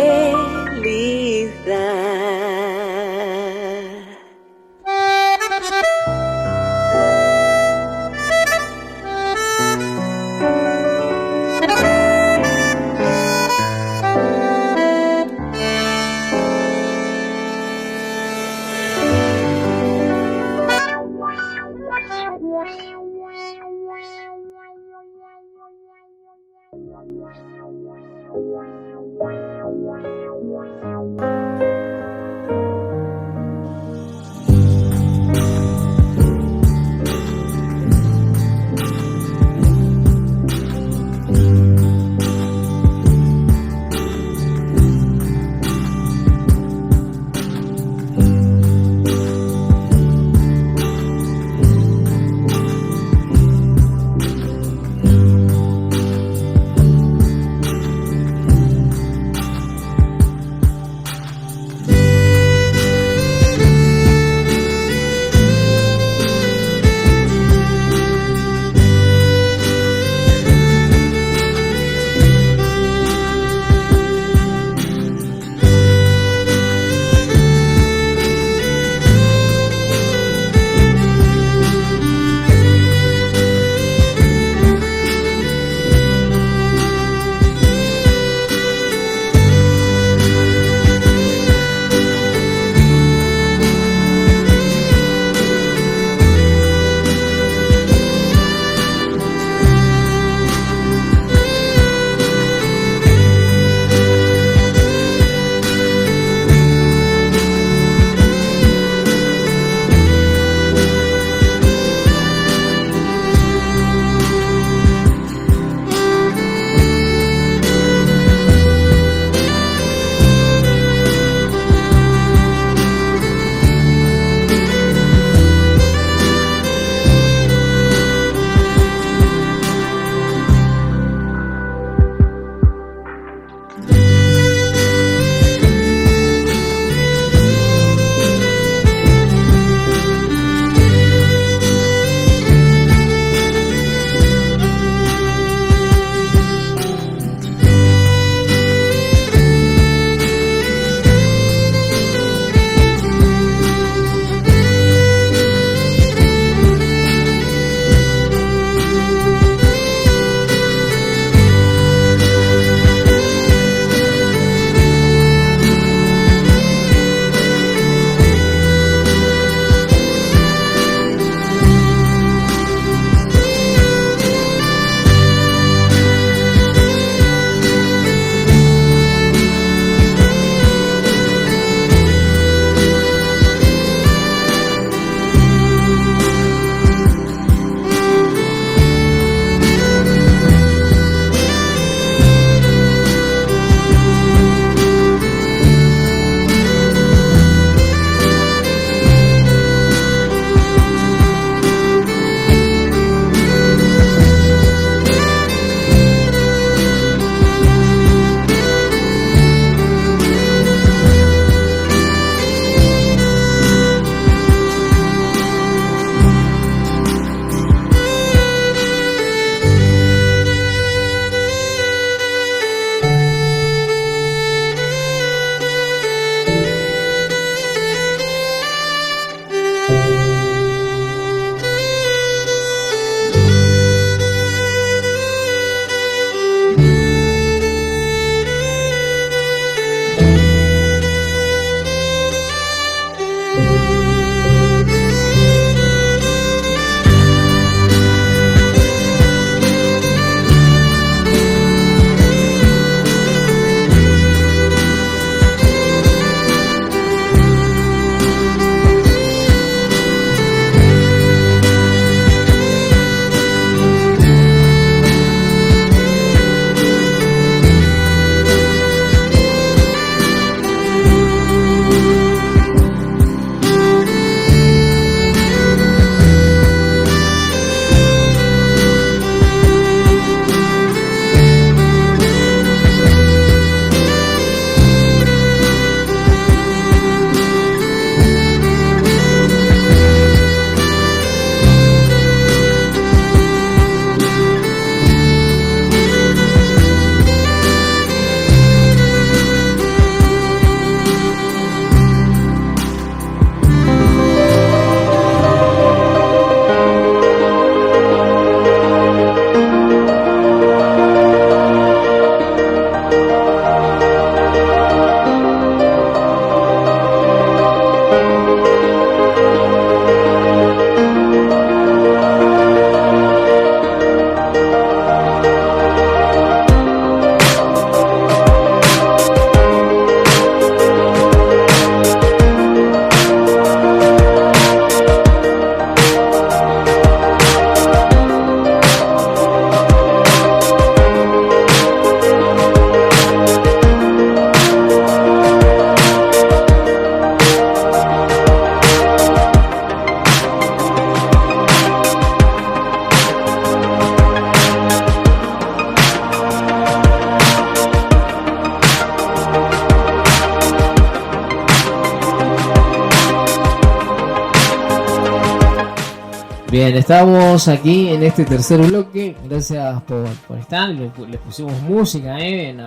Bien, estamos aquí en este tercer bloque. Gracias por estar. Le pusimos música en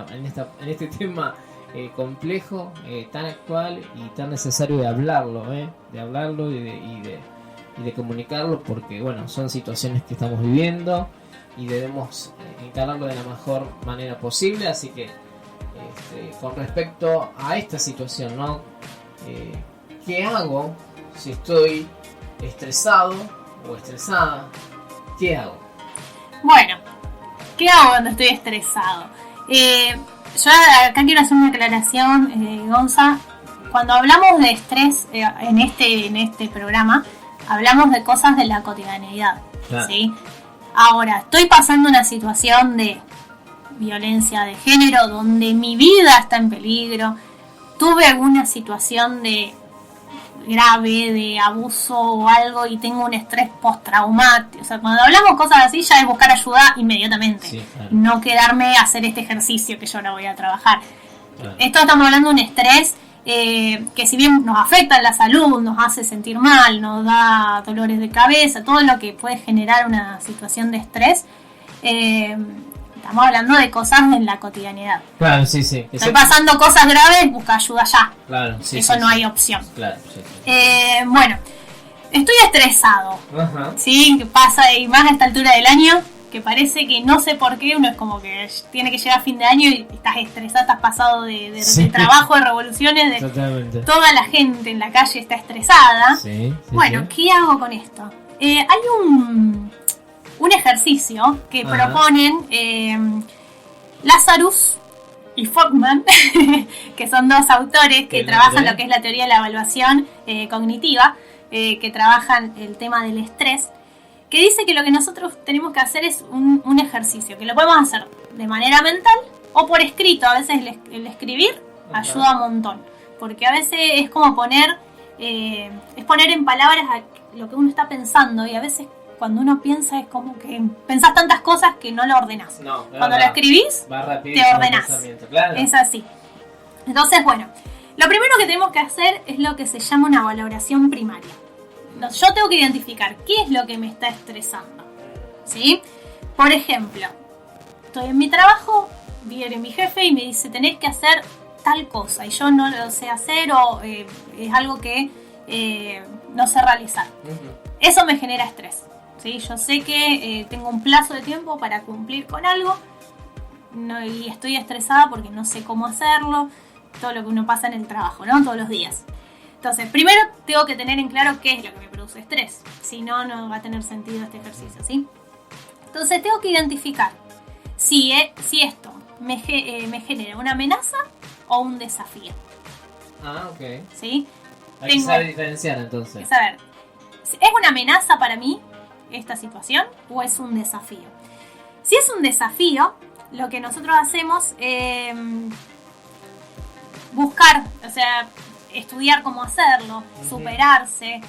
este tema complejo, tan actual y tan necesario de hablarlo, de hablarlo y de comunicarlo, porque bueno, son situaciones que estamos viviendo y debemos encararlo de la mejor manera posible. Así que con respecto a esta situación, ¿no? ¿Qué hago si estoy estresado o estresada? ¿Qué hago? Bueno, ¿qué hago cuando estoy estresado? Yo acá quiero hacer una aclaración, Gonza. Cuando hablamos de estrés en este programa, hablamos de cosas de la cotidianeidad, claro. ¿Sí? Ahora, estoy pasando una situación de violencia de género donde mi vida está en peligro, tuve alguna situación de grave, de abuso o algo y tengo un estrés postraumático. O sea, cuando hablamos cosas así ya es buscar ayuda inmediatamente, sí, claro. No quedarme a hacer este ejercicio que yo ahora voy a trabajar, claro. Esto estamos hablando de un estrés que si bien nos afecta en la salud, nos hace sentir mal, nos da dolores de cabeza, todo lo que puede generar una situación de estrés, estamos hablando de cosas en la cotidianidad. Claro, sí. Estoy pasando cosas graves, busca ayuda ya. Claro, sí. Eso no hay opción. Claro, sí. Bueno, estoy estresado. Ajá. Sí, que pasa, y más a esta altura del año, que parece que no sé por qué, uno es como que tiene que llegar a fin de año y estás estresado, estás pasado de trabajo, de revoluciones, totalmente. Toda la gente en la calle está estresada. Sí, bueno, ¿qué hago con esto? Hay un ejercicio que proponen Lazarus y Fogman, que son dos autores que trabajan lo que es la teoría de la evaluación cognitiva, que trabajan el tema del estrés, que dice que lo que nosotros tenemos que hacer es un ejercicio, que lo podemos hacer de manera mental o por escrito. A veces el escribir ayuda un montón, porque a veces es como poner en palabras lo que uno está pensando, y a veces cuando uno piensa es como que pensás tantas cosas que no lo ordenás. No, cuando lo escribís, te ordenás. Claro. Es así. Entonces, bueno, lo primero que tenemos que hacer es lo que se llama una valoración primaria. Yo tengo que identificar qué es lo que me está estresando, ¿sí? Por ejemplo, estoy en mi trabajo, viene mi jefe y me dice tenés que hacer tal cosa y yo no lo sé hacer, o es algo que no sé realizar. Eso me genera estrés, ¿sí? Yo sé que tengo un plazo de tiempo para cumplir con algo, y estoy estresada porque no sé cómo hacerlo, todo lo que uno pasa en el trabajo, ¿no? Todos los días. Entonces, primero tengo que tener en claro qué es lo que me produce estrés. Si no, no va a tener sentido este ejercicio, ¿sí? Entonces, tengo que identificar si esto me genera una amenaza o un desafío. Ok. ¿Sí? Hay que saber diferenciar, entonces. Hay que saber, ¿es una amenaza para mí esta situación o es un desafío? Si es un desafío, lo que nosotros hacemos es buscar, o sea, estudiar cómo hacerlo, superarse.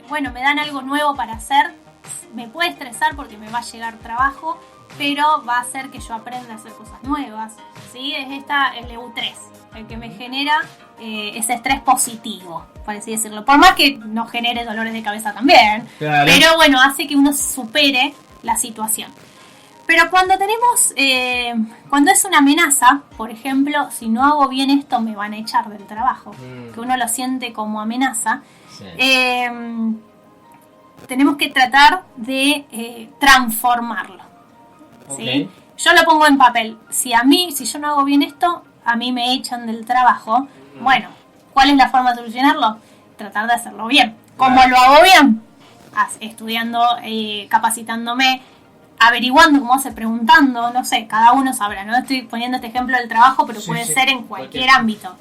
Bueno, me dan algo nuevo para hacer, me puede estresar porque me va a llegar trabajo, pero va a hacer que yo aprenda a hacer cosas nuevas, ¿sí? Es el EU3, el que me genera ese estrés positivo, por así decirlo. Por más que nos genere dolores de cabeza también, claro. Pero bueno, hace que uno supere la situación. Pero cuando cuando es una amenaza, por ejemplo, si no hago bien esto me van a echar del trabajo, que uno lo siente como amenaza, sí. Tenemos que tratar de transformarlo, okay. ¿Sí? Yo lo pongo en papel. Si yo no hago bien esto, a mí me echan del trabajo. Bueno, ¿cuál es la forma de solucionarlo? Tratar de hacerlo bien. ¿Cómo lo hago bien? Estudiando, capacitándome, averiguando cómo hace, preguntando, no sé, cada uno sabrá, no estoy poniendo este ejemplo del trabajo, pero puede ser en cualquier ámbito.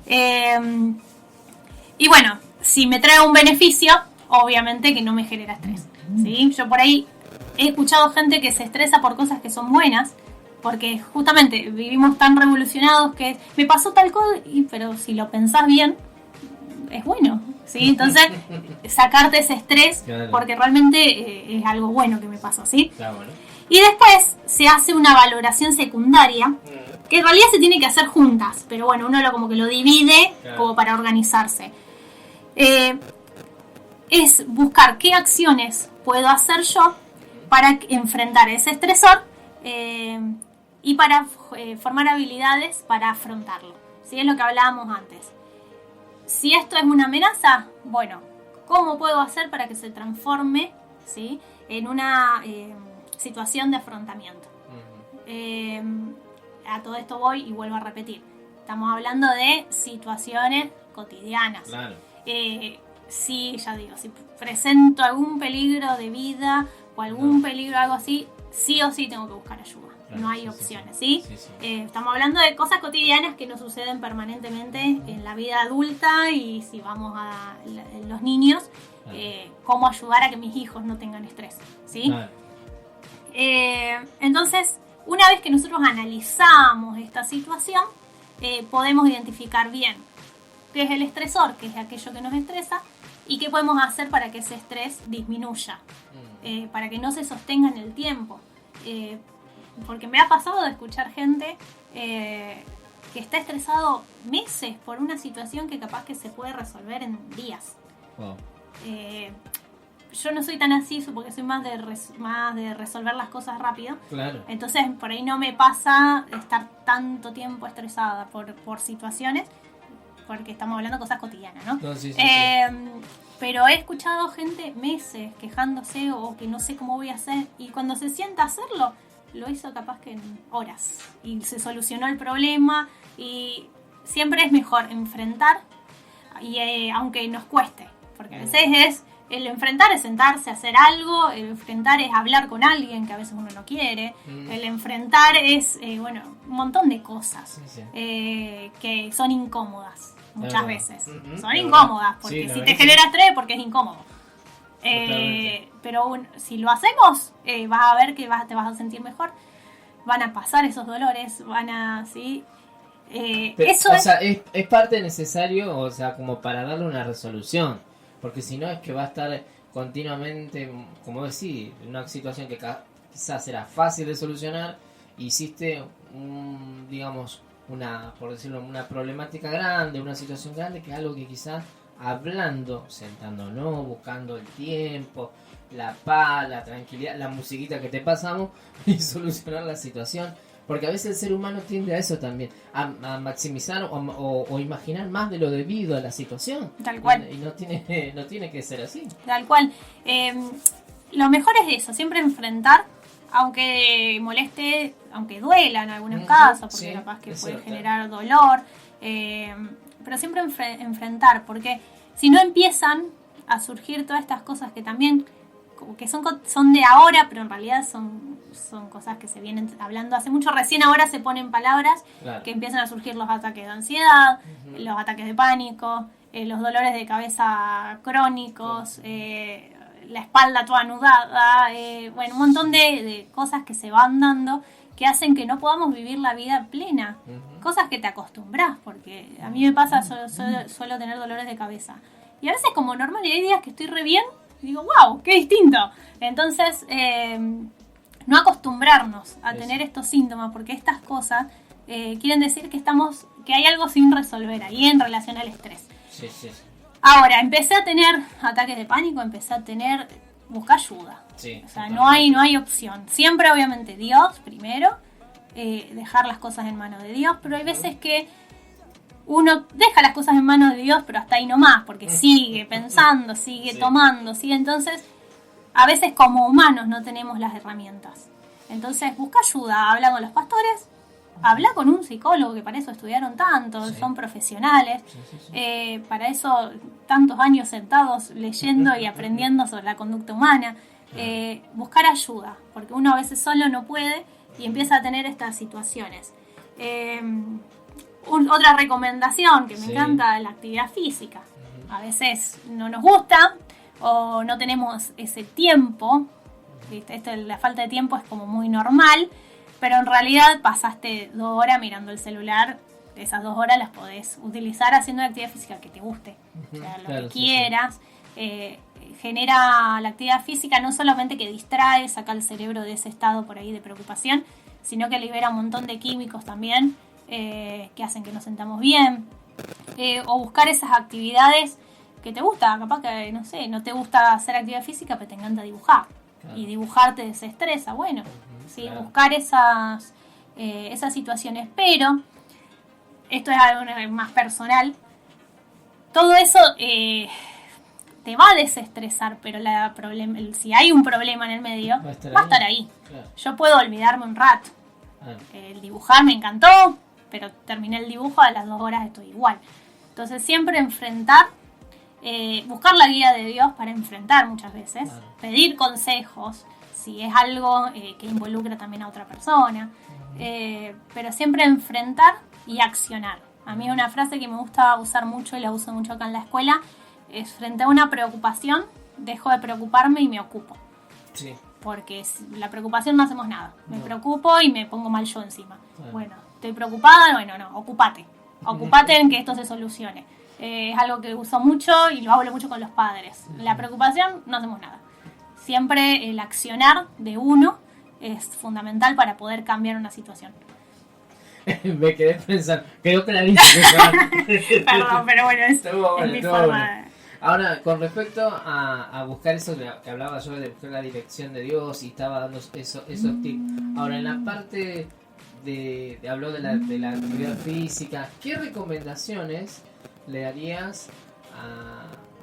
Y bueno, si me trae un beneficio, obviamente que no me genera estrés, ¿sí? Yo por ahí he escuchado gente que se estresa por cosas que son buenas, porque justamente vivimos tan revolucionados que me pasó tal cosa, pero si lo pensás bien, es bueno, ¿sí? Entonces, sacarte ese estrés, claro. Porque realmente es algo bueno que me pasó, ¿sí? Claro, bueno. Y después se hace una valoración secundaria, que en realidad se tiene que hacer juntas, pero bueno, uno como que lo divide, claro. Como para organizarse. es buscar qué acciones puedo hacer yo para enfrentar ese estresor y para formar habilidades para afrontarlo. ¿Sí? Es lo que hablábamos antes. Si esto es una amenaza, bueno, ¿cómo puedo hacer para que se transforme, ¿sí?, en una situación de afrontamiento? A todo esto voy y vuelvo a repetir. Estamos hablando de situaciones cotidianas. Claro. Si presento algún peligro de vida o algún peligro, algo así, sí o sí tengo que buscar ayuda. Claro, no hay opciones, ¿sí? Estamos hablando de cosas cotidianas que nos suceden permanentemente en la vida adulta, y si vamos a los niños, cómo ayudar a que mis hijos no tengan estrés, ¿sí? Entonces, una vez que nosotros analizamos esta situación, podemos identificar bien qué es el estresor, qué es aquello que nos estresa, y qué podemos hacer para que ese estrés disminuya, para que no se sostenga en el tiempo. Porque me ha pasado de escuchar gente que está estresado meses por una situación que capaz que se puede resolver en días. Wow. Yo no soy tan así, porque soy más de resolver las cosas rápido. Claro. Entonces por ahí no me pasa estar tanto tiempo estresada por situaciones, porque estamos hablando de cosas cotidianas, ¿no? No, sí. Pero he escuchado gente meses quejándose o que no sé cómo voy a hacer, y cuando se sienta a hacerlo, lo hizo capaz que en horas y se solucionó el problema. Y siempre es mejor enfrentar, y aunque nos cueste, porque a veces el enfrentar es sentarse a hacer algo, el enfrentar es hablar con alguien que a veces uno no quiere, el enfrentar es un montón de cosas que son incómodas muchas veces. Son incómodas, porque si te genera estrés, porque es incómodo. Pero si lo hacemos, vas a ver que te vas a sentir mejor, van a pasar esos dolores, eso es parte necesario, o sea, como para darle una resolución, porque si no es que va a estar continuamente, como decir, en una situación que quizás era fácil de solucionar, hiciste por decirlo, una problemática grande, una situación grande, que es algo que quizás hablando, sentándonos, buscando el tiempo, la paz, la tranquilidad, la musiquita que te pasamos, y solucionar la situación. Porque a veces el ser humano tiende a eso también, a maximizar o imaginar más de lo debido a la situación. Tal cual. Y no tiene que ser así. Tal cual. Lo mejor es eso, siempre enfrentar, aunque moleste, aunque duela en algunos casos, porque capaz que puede generar dolor. Pero siempre enfrentar, porque si no empiezan a surgir todas estas cosas que también que son de ahora, pero en realidad son cosas que se vienen hablando hace mucho. Recién ahora se ponen palabras, claro, que empiezan a surgir los ataques de ansiedad, los ataques de pánico, los dolores de cabeza crónicos, la espalda toda anudada, un montón de cosas que se van dando, que hacen que no podamos vivir la vida plena. Cosas que te acostumbras, porque a mí me pasa, suelo tener dolores de cabeza. Y a veces como normal, y hay días que estoy re bien, y digo, wow, qué distinto. Entonces, no acostumbrarnos a tener estos síntomas, porque estas cosas quieren decir que hay algo sin resolver ahí en relación al estrés. Sí. Ahora, empecé a tener ataques de pánico, buscar ayuda. Sí, o sea, no hay opción. Siempre, obviamente, Dios primero, dejar las cosas en manos de Dios, pero hay veces que uno deja las cosas en manos de Dios, pero hasta ahí nomás, porque sigue pensando, sigue tomando, entonces, a veces como humanos no tenemos las herramientas. Entonces, busca ayuda, habla con los pastores, habla con un psicólogo, que para eso estudiaron tanto, son profesionales, para eso tantos años sentados leyendo y aprendiendo sobre la conducta humana. Buscar ayuda, porque uno a veces solo no puede y empieza a tener estas situaciones. Otra recomendación que me encanta es la actividad física. A veces no nos gusta o no tenemos ese tiempo, ¿viste? La falta de tiempo es como muy normal, pero en realidad pasaste 2 horas mirando el celular. Esas 2 horas las podés utilizar haciendo una actividad física que te guste, o sea, lo que quieras. Genera la actividad física no solamente que distrae, saca el cerebro de ese estado por ahí de preocupación, sino que libera un montón de químicos también, que hacen que nos sentamos bien, o buscar esas actividades que te gusta, capaz que, no sé, no te gusta hacer actividad física, pero te encanta dibujar. Claro. Y dibujar te desestresa, bueno, ¿sí? Claro. Buscar esas situaciones. Pero, esto es algo más personal, todo eso te va a desestresar, pero si hay un problema en el medio, Va a va a estar estar ahí. ahí. Claro. Yo puedo olvidarme un rato. Ah, El dibujar me encantó, pero terminé el dibujo, a las 2 horas estoy igual. Entonces siempre enfrentar, buscar la guía de Dios para enfrentar muchas veces, Claro. pedir consejos, si es algo que involucra también a otra persona, pero siempre enfrentar y accionar. A mí es una frase que me gusta usar mucho y la uso mucho acá en la escuela, es frente a una preocupación, dejo de preocuparme y me ocupo. sí. Porque la preocupación no hacemos nada. Me No. preocupo y me pongo mal yo encima. Claro. Bueno, estoy preocupada, bueno, no, ocupate. Ocupate en que esto se solucione. Es algo que uso mucho y lo hablo mucho con los padres. La preocupación, no hacemos nada. Siempre el accionar de uno es fundamental para poder cambiar una situación. Me quedé pensando, quedó clarísimo. Perdón, pero bueno, es Estuvo mi bueno, forma bueno. Ahora, con respecto a buscar eso que hablaba yo de buscar la dirección de Dios y estaba dando esos tips. Ahora, en la parte habló de la actividad física, ¿qué recomendaciones le darías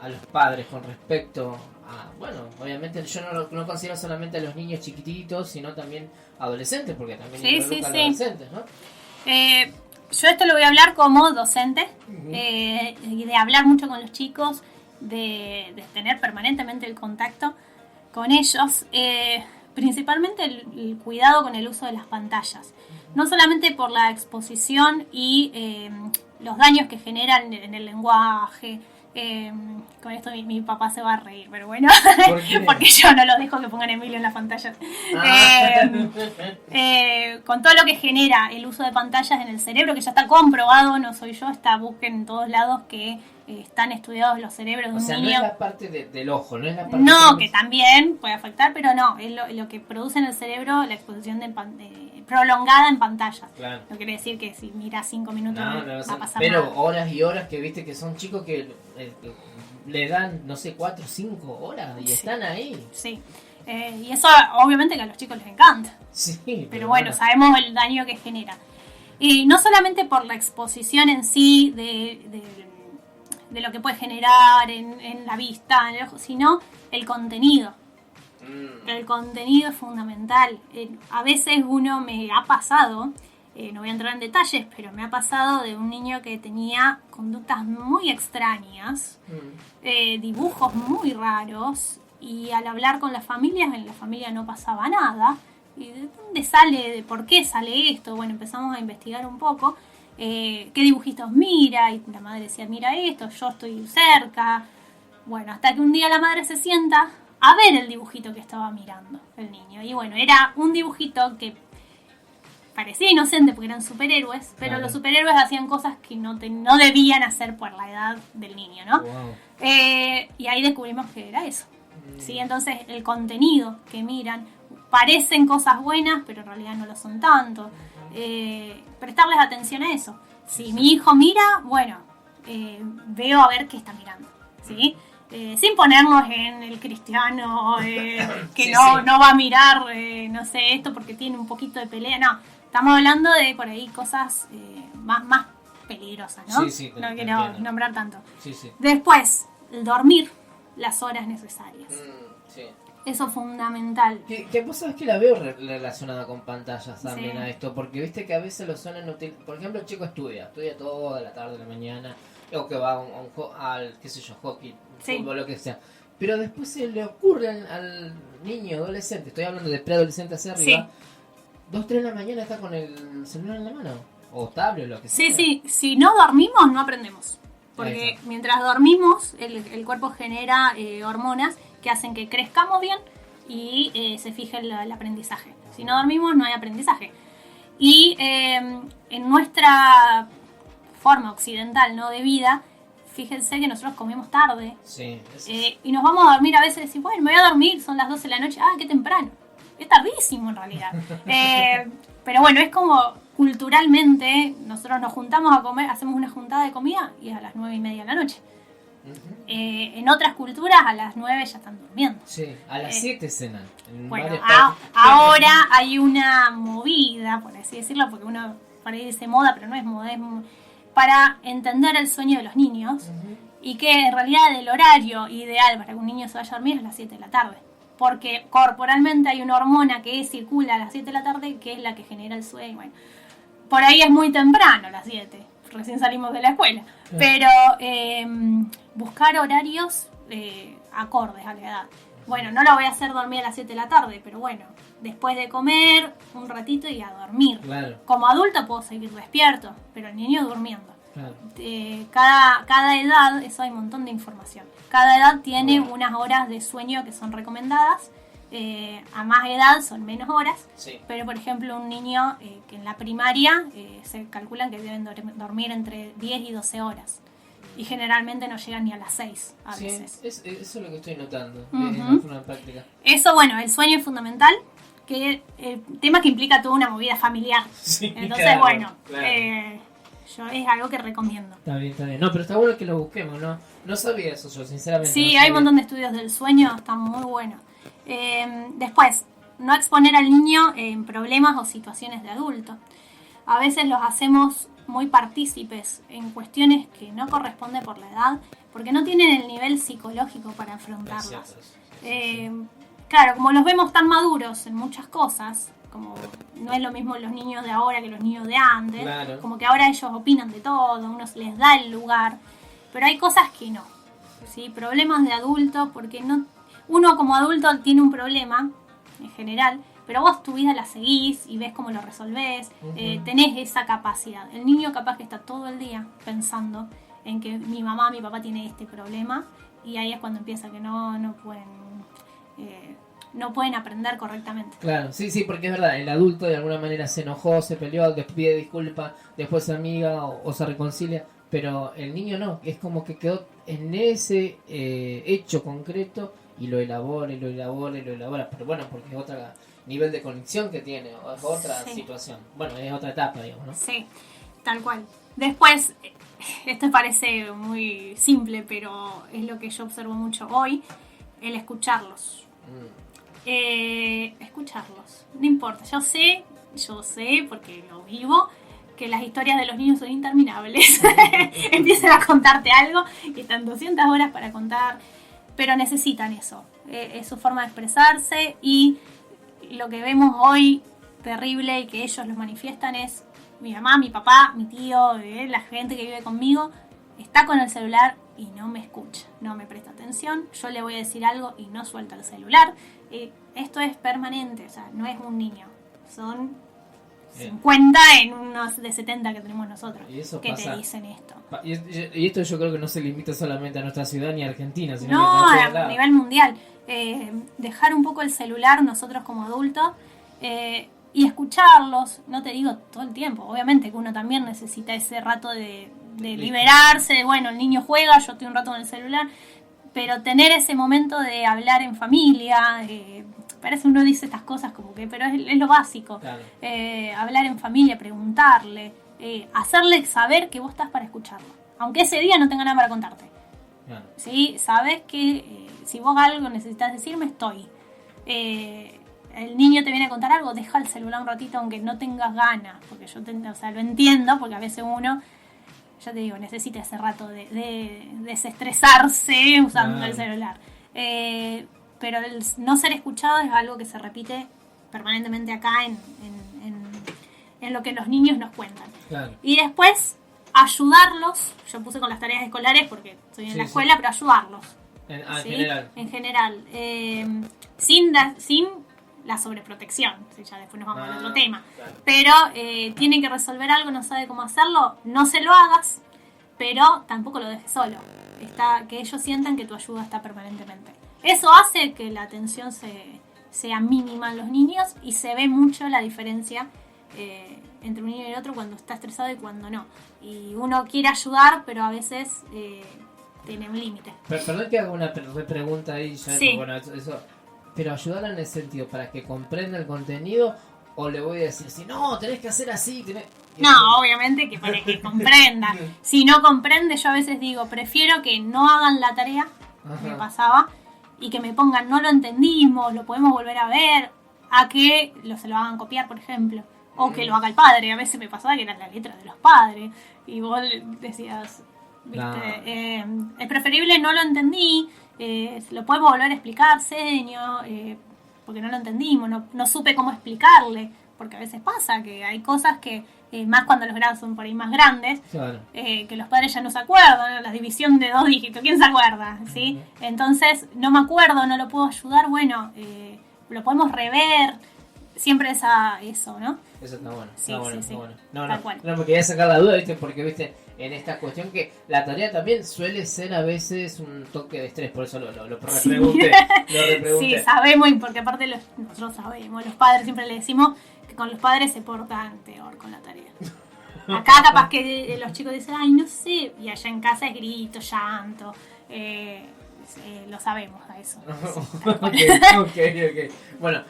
a los padres con respecto a, bueno, obviamente yo no considero solamente a los niños chiquititos, sino también adolescentes, porque también Sí, involucra a sí. adolescentes, ¿no? Yo esto lo voy a hablar como docente, Ujú. y de hablar mucho con los chicos, de tener permanentemente el contacto con ellos, principalmente el cuidado con el uso de las pantallas, no solamente por la exposición y los daños que generan en el lenguaje. Con esto mi papá se va a reír, pero bueno, ¿Por qué? porque yo no los dejo que pongan Emilio en las pantallas. Ah. Con todo lo que genera el uso de pantallas en el cerebro, que ya está comprobado, no soy yo, busquen en todos lados que están estudiados los cerebros de O un sea, no niño. es la parte del ojo, no es la parte No, que también puede afectar, pero no, es lo que produce en el cerebro la exposición prolongada en pantallas. Claro. No quiere decir que si miras 5 minutos No, va sé, a pasar pero nada. horas y horas que viste que son chicos que le dan, no sé, 4 o 5 horas y Sí. están ahí. Sí. Y eso obviamente que a los chicos les encanta. Sí, Pero bueno, sabemos el daño que genera. Y no solamente por la exposición en sí de lo que puede generar en la vista, en el ojo, sino el contenido. El contenido es fundamental. A veces me ha pasado, no voy a entrar en detalles, pero me ha pasado de un niño que tenía conductas muy extrañas, dibujos muy raros, y al hablar con las familias, en la familia no pasaba nada. ¿Y de dónde sale? ¿De por qué sale esto? Bueno, empezamos a investigar un poco. ¿Qué dibujitos mira? Y la madre decía, mira esto, yo estoy cerca. Bueno, hasta que un día la madre se sienta a ver el dibujito que estaba mirando el niño. Y bueno, era un dibujito que parecía inocente porque eran superhéroes, pero Claro. los superhéroes hacían cosas que no debían hacer por la edad del niño, ¿no? Wow. Y ahí descubrimos que era eso. ¿Sí? Entonces el contenido que miran parecen cosas buenas, pero en realidad no lo son tanto. Prestarles atención a eso. Si mi hijo mira, bueno, veo a ver qué está mirando, ¿sí? Sin ponernos en el cristiano que Sí, no, sí. no va a mirar, no sé, esto porque tiene un poquito de pelea. No, estamos hablando de por ahí cosas más peligrosas, ¿no? Sí, sí, no te quiero entiendo. nombrar tanto. Sí, sí. Después, el dormir las horas necesarias. Sí. Eso es fundamental. Que vos sabés que la veo relacionada con pantallas también Sí. a esto, porque viste que a veces lo suelen utilizar. Por ejemplo, el chico estudia toda la tarde, la mañana, o que va al, qué sé yo, hockey, Sí. fútbol, lo que sea. Pero después se le ocurre al niño, adolescente, estoy hablando de preadolescente hacia arriba, 2, 3 de la mañana está con el celular en la mano, o tablet, lo que sea. Sí, sí, si no dormimos no aprendemos. Ahí Porque está. mientras dormimos el cuerpo genera hormonas que hacen que crezcamos bien y se fije el aprendizaje. Si no dormimos no hay aprendizaje. Y en nuestra forma occidental, ¿no?, de vida, fíjense que nosotros comemos tarde. Sí, Y nos vamos a dormir a veces y decimos, bueno, me voy a dormir, son las 12 de la noche, qué temprano. Es tardísimo en realidad. Pero bueno, es como culturalmente nosotros nos juntamos a comer, hacemos una juntada de comida y es a las 9:30 de la noche. En otras culturas a las 9 ya están durmiendo. Sí, a las 7 cenan. Bueno, ahora hay una movida, por así decirlo, porque uno por ahí dice moda, pero no es moda, es para entender el sueño de los niños y que en realidad el horario ideal para que un niño se vaya a dormir es las 7 de la tarde. Porque corporalmente hay una hormona que circula a las 7 de la tarde que es la que genera el sueño. Bueno, por ahí es muy temprano, las 7. Recién salimos de la escuela. Pero buscar horarios acordes a la edad. Bueno, no la voy a hacer dormir a las 7 de la tarde, pero bueno, después de comer un ratito y a dormir. Claro. Como adulto puedo seguir despierto, pero el niño durmiendo. Claro. Cada edad, eso hay un montón de información. Cada edad tiene unas horas de sueño que son recomendadas. A más edad son menos horas, sí. Pero por ejemplo un niño que en la primaria se calculan que deben dormir entre 10 y 12 horas y generalmente no llegan ni a las 6 a veces. Eso es lo que estoy notando en la forma práctica. Eso, bueno, el sueño es fundamental, que el tema que implica toda una movida familiar. Sí, entonces claro, bueno, claro. yo es algo que recomiendo. Está bien. No, pero está bueno que lo busquemos, ¿no? No sabía eso yo, sinceramente. Sí, no hay un montón de estudios del sueño, están muy buenos. Después, no exponer al niño en problemas o situaciones de adulto. A veces los hacemos muy partícipes en cuestiones que no corresponden por la edad, porque no tienen el nivel psicológico para enfrentarlas. Claro, como los vemos tan maduros en muchas cosas, como no es lo mismo los niños de ahora que los niños de antes, claro. Como que ahora ellos opinan de todo, uno les da el lugar, pero hay cosas que no. ¿Sí? Problemas de adulto, porque no. Uno como adulto tiene un problema, en general, pero vos tu vida la seguís y ves cómo lo resolvés, tenés esa capacidad. El niño capaz que está todo el día pensando en que mi mamá, mi papá tiene este problema y ahí es cuando empieza que no pueden aprender correctamente. Claro, sí, porque es verdad, el adulto de alguna manera se enojó, se peleó, pide disculpas, después se amiga o se reconcilia, pero el niño no, es como que quedó en ese hecho concreto y lo elabora, pero bueno, porque es otro nivel de conexión que tiene, o es otra situación, bueno, es otra etapa, digamos, ¿no? Sí, tal cual. Después, esto parece muy simple, pero es lo que yo observo mucho hoy, el escucharlos. Escucharlos, no importa, yo sé, porque lo vivo, que las historias de los niños son interminables. Empiezan a contarte algo y están 200 horas para contar, pero necesitan eso, es su forma de expresarse y lo que vemos hoy terrible y que ellos lo manifiestan es mi mamá, mi papá, mi tío, la gente que vive conmigo está con el celular y no me escucha, no me presta atención, yo le voy a decir algo y no suelta el celular. Esto es permanente, o sea, no es un niño, son 50 en unos de 70 que tenemos nosotros que pasa, te dicen esto. Y esto yo creo que no se limita solamente a nuestra ciudad ni a Argentina, sino no, a nivel mundial. Dejar un poco el celular nosotros como adultos y escucharlos, no te digo todo el tiempo, obviamente que uno también necesita ese rato de liberarse, bueno, el niño juega, yo estoy un rato con el celular, pero tener ese momento de hablar en familia, parece uno dice estas cosas como que, pero es lo básico, claro. Hablar en familia, preguntarle, hacerle saber que vos estás para escucharlo, aunque ese día no tenga nada para contarte. Claro. ¿Sí? Sabes que si vos algo necesitas decirme, estoy. El niño te viene a contar algo, deja el celular un ratito aunque no tengas ganas, porque yo lo entiendo, porque a veces uno, ya te digo, necesita ese rato de desestresarse usando el celular. Pero el no ser escuchado es algo que se repite permanentemente acá en lo que los niños nos cuentan. Claro. Y después, ayudarlos, yo puse con las tareas escolares porque estoy en la escuela, pero ayudarlos. En general. Sin la sobreprotección, ya después nos vamos a otro tema. Claro. Pero tienen que resolver algo, no sabe cómo hacerlo, no se lo hagas, pero tampoco lo dejes solo. Que ellos sientan que tu ayuda está permanentemente. Eso hace que la atención sea mínima en los niños y se ve mucho la diferencia entre un niño y el otro cuando está estresado y cuando no. Y uno quiere ayudar, pero a veces tiene un límite. Perdón que haga una pregunta ahí. Sí. Bueno, eso, pero ayudar en el sentido para que comprenda el contenido o le voy a decir, si no, tenés que hacer así, No, obviamente que para que comprenda. Si no comprende, yo a veces digo, prefiero que no hagan la tarea, me pasaba, y que me pongan, no lo entendimos, lo podemos volver a ver, a que se lo hagan copiar, por ejemplo. O que lo haga el padre. A veces me pasaba que eran las letras de los padres. Y vos decías, ¿viste? Es preferible, no lo entendí, lo podemos volver a explicar, señor, porque no lo entendimos, no supe cómo explicarle. Porque a veces pasa que hay cosas que, más cuando los grados son por ahí más grandes, claro, que los padres ya no se acuerdan, la división de 2 dígitos, ¿quién se acuerda? ¿Sí? Entonces, no me acuerdo, no lo puedo ayudar, bueno, lo podemos rever, siempre eso, ¿no? Eso está bueno, Sí, está bueno, sí, está sí. bueno. Tal cual. No, porque quería sacar la duda, ¿viste? Porque, ¿viste? En esta cuestión que la tarea también suele ser a veces un toque de estrés, por eso lo repregunté. Sí, sabemos, y porque aparte nosotros sabemos, los padres siempre le decimos que con los padres se portan peor con la tarea. Acá capaz que los chicos dicen, ay, no sé, y allá en casa es grito, llanto, lo sabemos a eso. Okay. Bueno,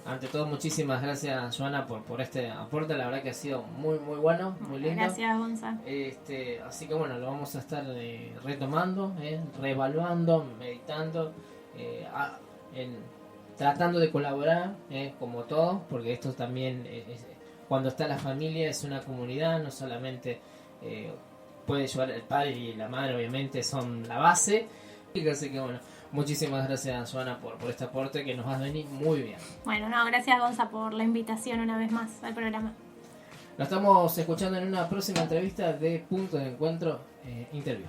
ante todo muchísimas gracias, Joana, por este aporte, la verdad que ha sido muy bueno, muy lindo. Gracias, Gonza. Así que bueno, lo vamos a estar retomando, reevaluando, meditando, tratando de colaborar, como todos, porque esto también, cuando está la familia, es una comunidad, no solamente puede llevar el padre y la madre, obviamente son la base. Así que bueno, muchísimas gracias, Joana, por este aporte que nos va a venir muy bien. Bueno, gracias, Gonza, por la invitación una vez más al programa. Lo estamos escuchando en una próxima entrevista de Punto de Encuentro Interview.